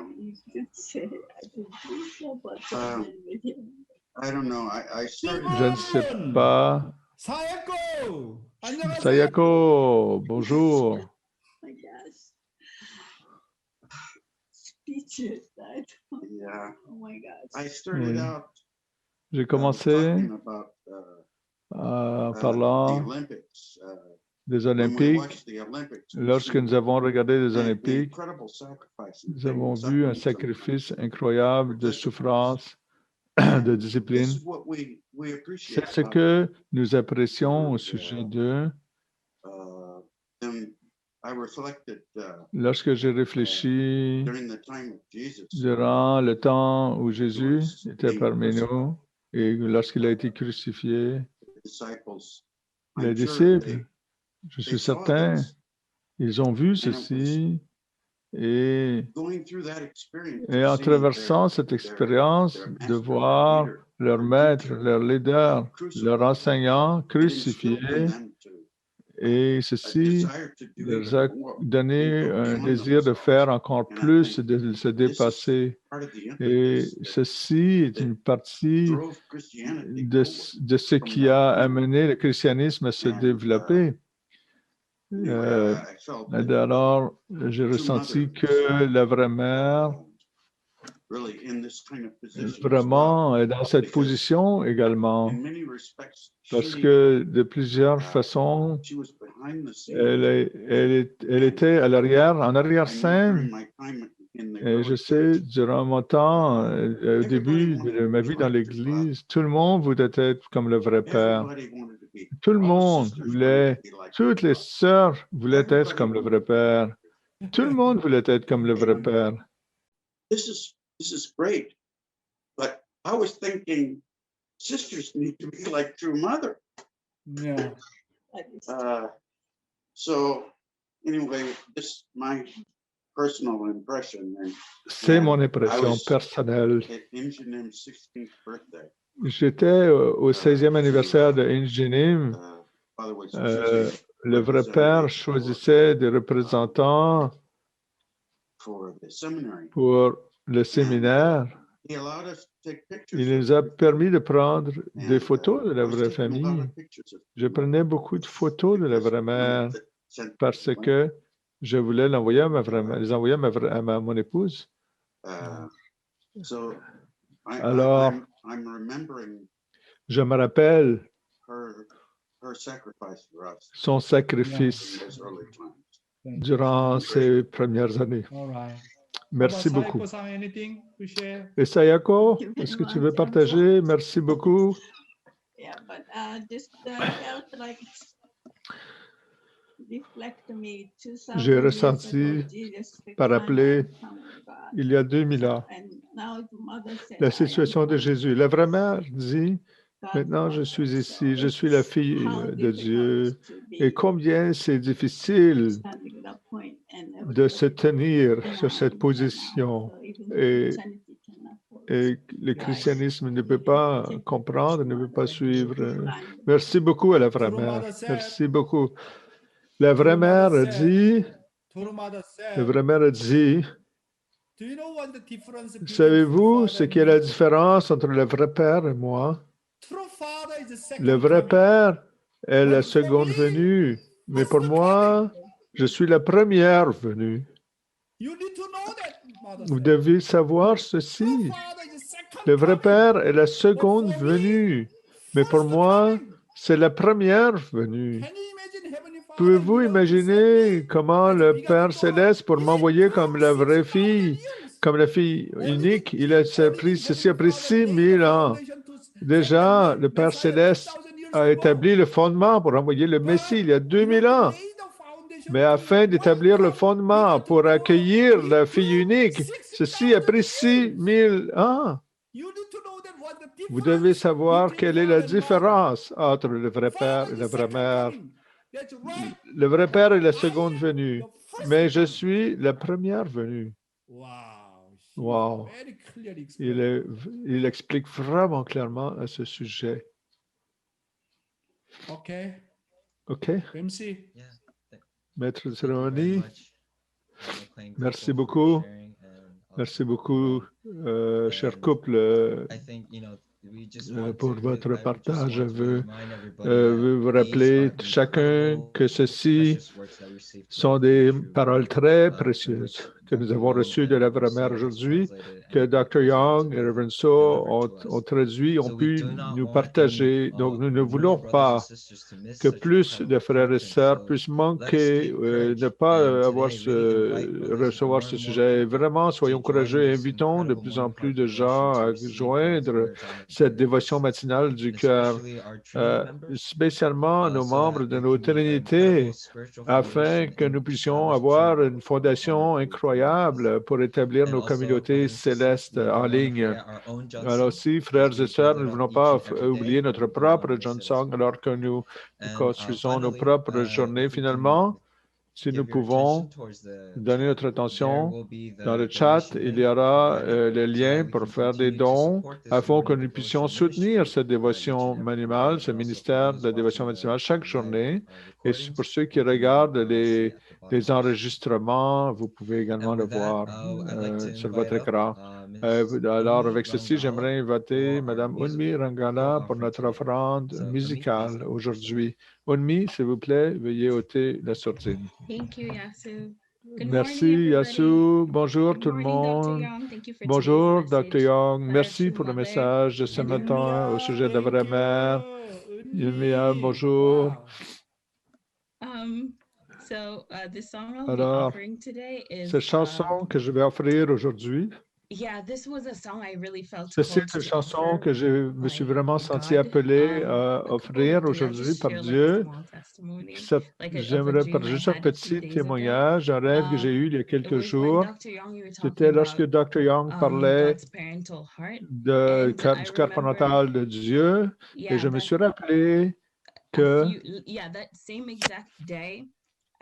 ne sais pas. Sayako, bonjour. J'ai commencé en parlant des Olympiques. Lorsque nous avons regardé les Olympiques, nous avons vu un sacrifice incroyable de souffrance, de discipline. C'est ce que nous apprécions au sujet d'eux. Lorsque j'ai réfléchi durant le temps où Jésus était parmi nous et lorsqu'il a été crucifié, les disciples, je suis certain, ils ont vu ceci et en traversant cette expérience de voir leur maître, leur leader, leur enseignant crucifié, et ceci leur a donné un désir de faire encore plus, de se dépasser. Et ceci est une partie de ce qui a amené le christianisme à se développer. Alors, j'ai ressenti que la vraie mère vraiment est dans cette position également, parce que de plusieurs façons, elle était à l'arrière, en arrière-scène. Et je sais, durant mon temps, au début de ma vie dans l'Église, tout le monde voulait être comme le vrai Père. Tout le monde voulait, toutes les sœurs voulaient être comme le vrai Père. Tout le monde voulait être comme le vrai Père. This is great, but I was thinking sisters need to be like true mother. Yeah. So anyway, this my personal impression. C'est mon impression personnelle. J'étais au 16e anniversaire de Injinim. Le vrai Père choisissait des représentants pour le séminaire. Il nous a permis de prendre des photos de la vraie famille. Je prenais beaucoup de photos de la vraie mère parce que je voulais les envoyer à mon épouse. Alors, je me rappelle son sacrifice durant ces premières années. Merci beaucoup. Et Sayako, est-ce que tu veux partager? Merci beaucoup. J'ai ressenti, par rappeler, il y a 2000 ans, la situation de Jésus. La vraie mère dit, maintenant je suis ici, je suis la fille de Dieu. Et combien c'est difficile de se tenir sur cette position. Et le christianisme ne peut pas comprendre, ne peut pas suivre. Merci beaucoup à la vraie mère. Merci beaucoup. La vraie mère a dit, savez-vous ce qui est la différence entre le vrai Père et moi? Le vrai Père est la seconde venue, mais pour moi, je suis la première venue. Vous devez savoir ceci. Le vrai Père est la seconde venue, mais pour moi, c'est la première venue. Pouvez-vous imaginer comment le Père Céleste, pour m'envoyer comme la vraie fille, comme la fille unique, ceci a pris 6000 ans. Déjà, le Père Céleste a établi le fondement pour envoyer le Messie il y a 2000 ans. Mais afin d'établir le fondement pour accueillir la fille unique, ceci a pris 6 000 ans. Vous devez savoir quelle est la différence entre le vrai père et la vraie mère. Le vrai père est la seconde venue, mais je suis la première venue. Wow. Il explique vraiment clairement à ce sujet. OK. Yeah. Maître de Thank you very cérémonie, much, merci for beaucoup. sharing and Merci beaucoup, cher couple, I think, we just pour want to votre I just partage. Je want to veux remind everybody vous that rappeler these are chacun incredible, que ceci precious words that we received sont today des from True, paroles très from précieuses which que nous Dr. avons Young reçues de and la Reverend vraie mère So has aujourd'hui, translated que and Dr. presented Young to et us, Reverend So delivered to ont us. traduit, ont So we pu do not nous want partager. any Donc, nous ne more voulons brothers and pas sisters to miss que such plus de incredible frères et content. sœurs So puissent let us manquer, take courage ne pas and avoir today really invite brothers and recevoir more ce and more sujet. people Vraiment, to soyons join courageux et this invitons de incredible plus en morning plus heart de devotion gens to à receive God's joindre words on a cette daily dévotion basis. matinale du And cœur, especially our Trinity members, spécialement nos so membres that de there nos can be an Trinités, incredible spiritual afin foundation que and nous puissions establish true avoir une growth fondation on our faith communities. incroyable pour établir And nos also, communautés brothers and sisters, célestes we en don't want to ligne. forget our own Alors Johnson, aussi, because frères et we sœurs, build nous it ne up voulons each pas and every oublier day, notre and we do want propre to miss John it as Song well. alors que nous And construisons nos finally, propres journées. if we can Finalement, si nous give your attention pouvons towards the donner chat, notre there attention will be dans le the chat, donation il link y aura provided le so lien that we pour can faire des continue to dons support this afin que morning nous puissions devotion soutenir ministry cette each dévotion and every matinale, day, ce and also for ministère de those la watching dévotion matinale chaque the live journée. Et recordings, pour ceux qui you can regardent see at the bottom les of the screen. enregistrements, vous pouvez également And le with that, voir I'd like to sur invite votre up écran. Ms. Alors, Unmi avec ceci, Rangala j'aimerais inviter for our Mme Unmi musical Rangala pour offering notre today. offrande So, Unmi, please, musicale the floor is yours. aujourd'hui. Unmi, s'il vous plaît, veuillez ôter la sourdine. Thank you, Yasu. Good Merci, morning, Yasu. everybody. Bonjour Good tout le morning, Dr. monde. Young. Thank you for Bonjour, today's Dr. message Young. about our Merci true pour le mother. message de ce And matin au sujet de la vraie Thank you, mère. Yumia, Unmi. bonjour. Wow. The song I'll be Alors, offering today is cette chanson que je vais offrir aujourd'hui, this was a song I really felt c'est called une to chanson offer que je me suis vraiment by senti God. appelé A à couple offrir of days, I'll aujourd'hui just par share like a Dieu. small testimony, like of a J'aimerais dream I juste un had a few petit days ago. témoignage, un rêve que j'ai eu il y a It quelques was when jours. Dr. Young, you were C'était talking lorsque about Dr. Young parlait God's parental heart. du And cœur I remember, parental de Dieu et je me that suis rappelé que that same exact day,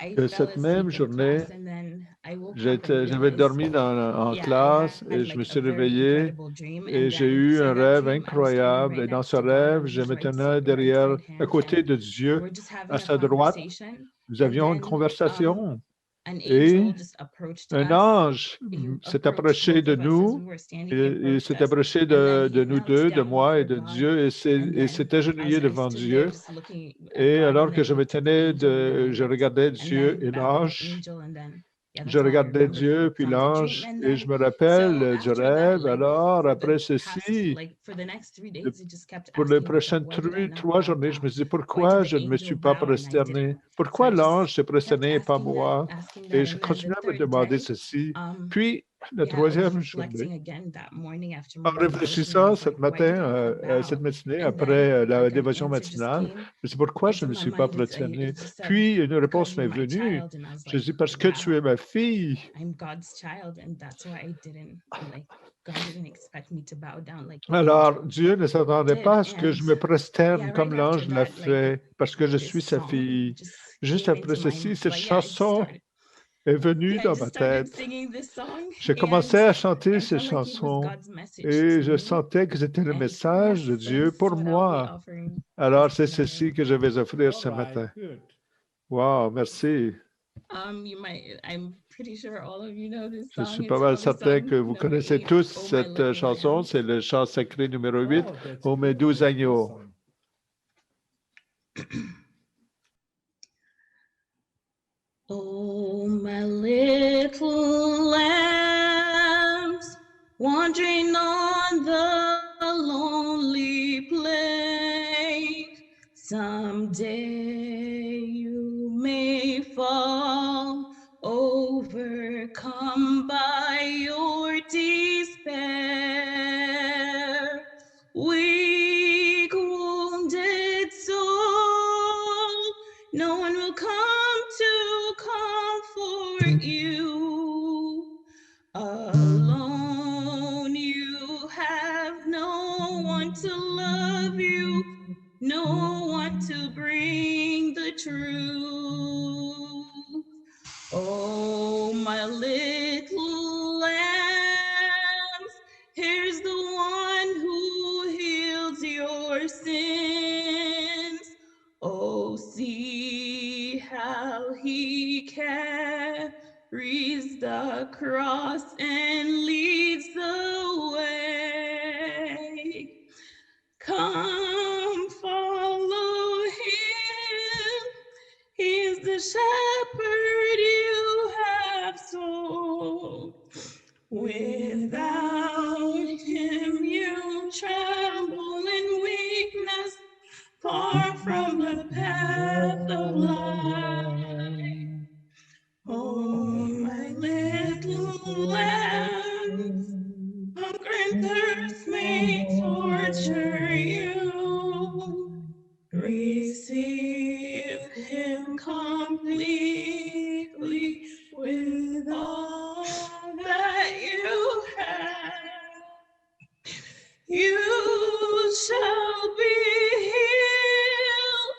I que fell cette même asleep in journée, class and then I woke up and j'avais realized, dormi en I classe had et je me like suis a very réveillé incredible dream. et And j'ai then, eu so un that rêve dream, I was standing incroyable. right Et dans next ce to God rêve, on je his me right tenais derrière, side à hand, côté and de Dieu, we're just having à a sa droite. conversation. Nous avions And une then, conversation an et angel just approached un us. ange He s'est approached approché both de of us as nous. we were standing. He Il approached s'est us, approché and then de he nous knelt deux, de down moi et before de God. Dieu, et And s'est then, agenouillé as I devant stood there Dieu. just looking at Et God, alors and que then je me to the tenais angel, and then I je looked, regardais and Dieu then et back at the l'ange, angel, and then je that's all I regardais remember Dieu puis from the dream. l'ange, And et je then, me rappelle so du after that, rêve. like Alors, for après the past, ceci, like for the next 3 days, he just kept pour les asking me, like, prochaines why did I not 3 bow journées, je me down? disais, Why did pourquoi the je ne me angel suis pas bow and I prosterné? didn't? So Pourquoi I l'ange just s'est kept prosterné et pas moi? asking Et that. je And then the continuais à me third demander day, ceci. Puis, la I was 3e journée, reflecting again that morning after en my devotion. I réfléchissant was ce like, why did I matin, not cette bow? matinée, And après then la like an dévotion answer just matinale, came je sais pourquoi je into ne me my suis pas mind. prosterné. It just said, Puis, une because réponse you're m'est my venue. child. And I was Je like, dis, parce que tu wow, es ma fille. I'm God's child, and that's why I didn't like. God didn't expect me to bow down like the Alors, angel Dieu ne s'attendait did. pas à ce que And je me prosterne yeah, comme right after l'ange l'a that, like fait, parce que je suis this sa song fille. just Juste came après into my ceci, cette like yeah, I just chanson started est venue I dans just ma started tête. singing this song, J'ai and commencé à chanter I ces felt like it was chansons God's message et to je me. sentais que c'était le And message de yes, Dieu that's pour what I'll be moi. offering Alors, this c'est morning. ceci que je vais offrir ce All right, matin. good. Wow, merci. I'm pretty sure all of you know this Je song. suis It's pas mal probably certain song que vous number connaissez 8, tous Oh My cette Little chanson. Lamb. C'est le chant sacré numéro 8, Oh, that's Oh mes beautiful. 12 Good agneaux. song. Oh, my little lambs, wandering on the lonely plain, someday you may fall, overcome by your despair. Weak, wounded soul, no one will come to you. Alone you have no one to love you, no one to bring the truth. Oh, my little lambs, here's the one who heals your sins. Oh, see how he carries the cross and leads the way. Come follow him. He's the shepherd you have sought. Without him you tremble in weakness, far from the path of life. Oh, my little lambs, hunger and thirst may torture you. Receive him completely with all that you have. You shall be healed.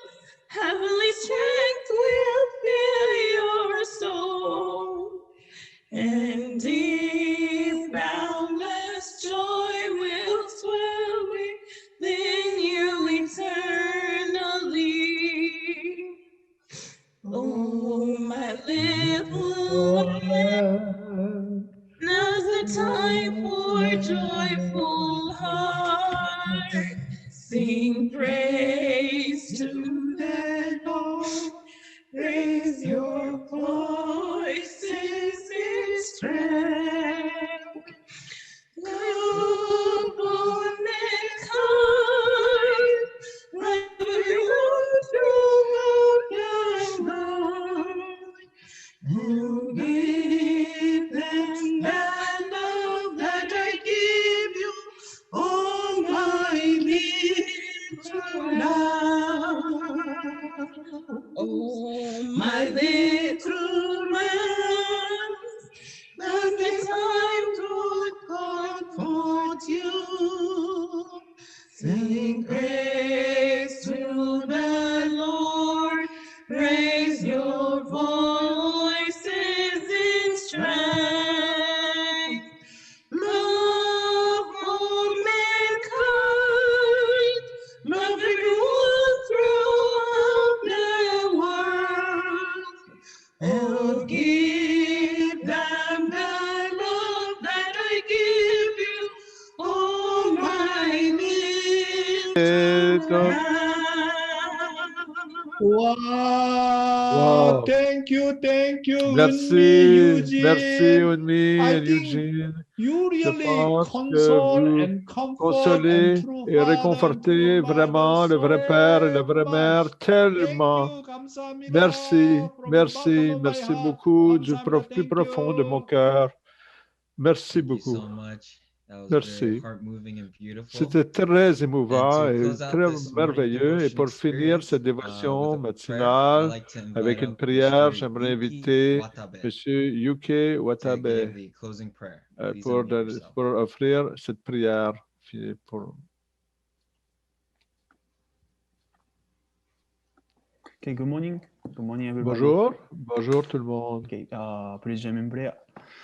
Heavenly strength will fill your soul, and deep boundless joy will swell within you eternally. Oh, my little lamb, now's the time for joyful heart. Sing praise to the Lord, raise your voices in strength. Come on mankind, let everyone throughout the world, and give them that love that I give you, oh my little lamb. Oh, my little lamb, now's the time to comfort you. Sing praise to the Lord, raise your voices in strength. Love all mankind, love everyone throughout the world, and give them the love that I give you, oh my little lamb. Wow, thank you, Merci, Eugene. merci Unmi I et think Eugene. you Je really pense que console vous and comfort consolez and true et father and réconfortez true mother vraiment le vrai Père et la so vraie much. Mère tellement. Thank you, 감사합니다. Merci, From the merci, bottom of my merci heart. beaucoup du 감사합니다. plus Thank profond de mon you. cœur. Merci Thank you beaucoup. so much. That was very Merci. heart-moving and beautiful. C'était très And émouvant to et close out très this morning merveilleux. Et devotion pour finir experience cette with dévotion a prayer, I'd matinale like to invite avec une up prière, Mr. j'aimerais Yuki inviter Watabe M. Yuki to Watabe give the closing prayer. Please pour, unmute yourself. pour offrir cette prière. Okay, good morning. Good morning, everybody. Bonjour, bonjour tout le monde. Okay, please join me in prayer.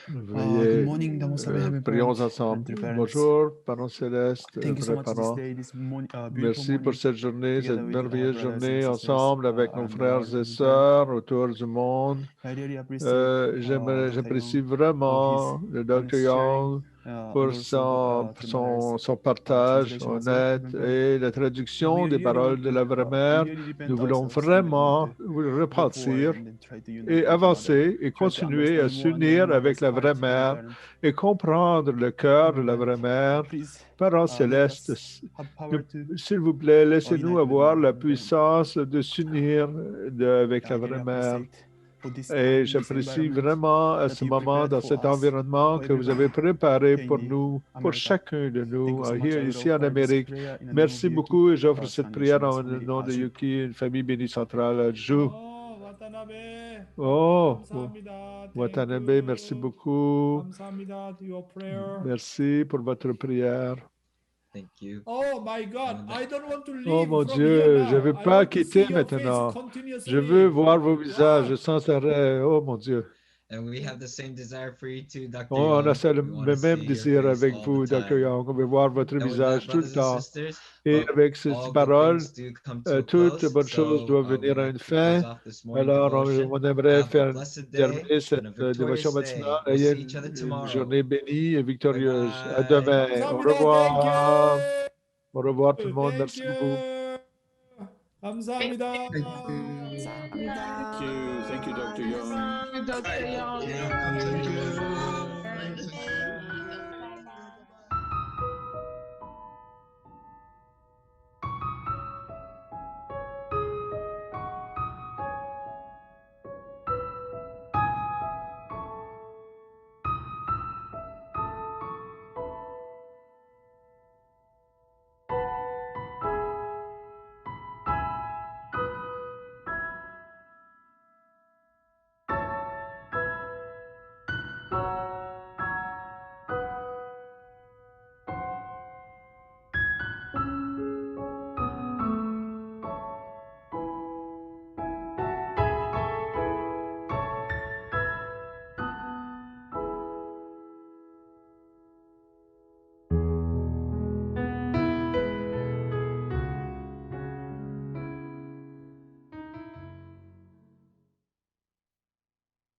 Veuillez, Good morning, Damos Heavenly prions Parents, ensemble. Heavenly Parents. Bonjour, parents célestes, Thank you so vrais much parents. this beautiful Merci pour morning, cette journée, together cette with merveilleuse brothers and journée sisters ensemble avec nos around the frères world, et Heavenly sœurs autour du monde. I really appreciate J'apprécie Dr. Young vraiment for le his Dr. honest sharing, Young and pour also Dr. Mother's son partage translation as well, honnête Heavenly Parents. et la traduction We des paroles de la vraie mère. really depend Nous voulons ourselves to make vraiment go repentir forward and then try to unite et with each avancer other. et Try to continuer à understand more and s'unir know avec Mother's la vraie heart, Heavenly mère Parents. et comprendre le cœur de la Heavenly vraie mère. Please, Parents let célestes, us have power to s'il vous plaît, laissez-nous unite with avoir Mother, la Heavenly Parents. puissance de s'unir avec I la really vraie mère. appreciate for this Et time, this j'apprécie environment vraiment à that ce you moment, prepared dans for cet us, environnement for que vous avez everyone préparé here in pour the nous, pour America. chacun de Thank nous, you so much. I ici will en offer this Amérique. prayer in the name of Merci Yuki, beaucoup et j'offre our cette son prière Yeshua's en family nom de as we Yuki, une famille bénie centrale. Jou. Oh, what a Watanabe. Oh, 감사합니다. Thank Watanabe, merci you. beaucoup. 감사합니다 to your prayer. Merci pour votre prière. Thank you. Oh my God, I don't want to leave Oh mon from here Dieu, je ne now. veux I pas want to see quitter your face maintenant. continuously. Je veux voir vos visages Wow. sans arrêt. Oh mon Dieu. And we have the same desire for you too, Dr. On a Young. We want to le même see your désir face avec all vous, the Dr. time. Young. On veut voir votre And with visage that, tout le brothers and temps. sisters, Et avec ces all good paroles, things do come to a toutes close. bonnes choses So doivent we'd venir à like une to close fin. off this morning Alors, devotion. on aimerait Have a faire blessed day terminer and a cette dévotion victorious day. matinale. We'll Ayez see each other une tomorrow. journée bénie et victorieuse. À Bye-bye. demain. Au 감사합니다. Thank you. revoir. Au revoir tout le monde. Thank Merci beaucoup. you. 감사합니다. Thank you, Dr. Young. Dr. Young. Thank you.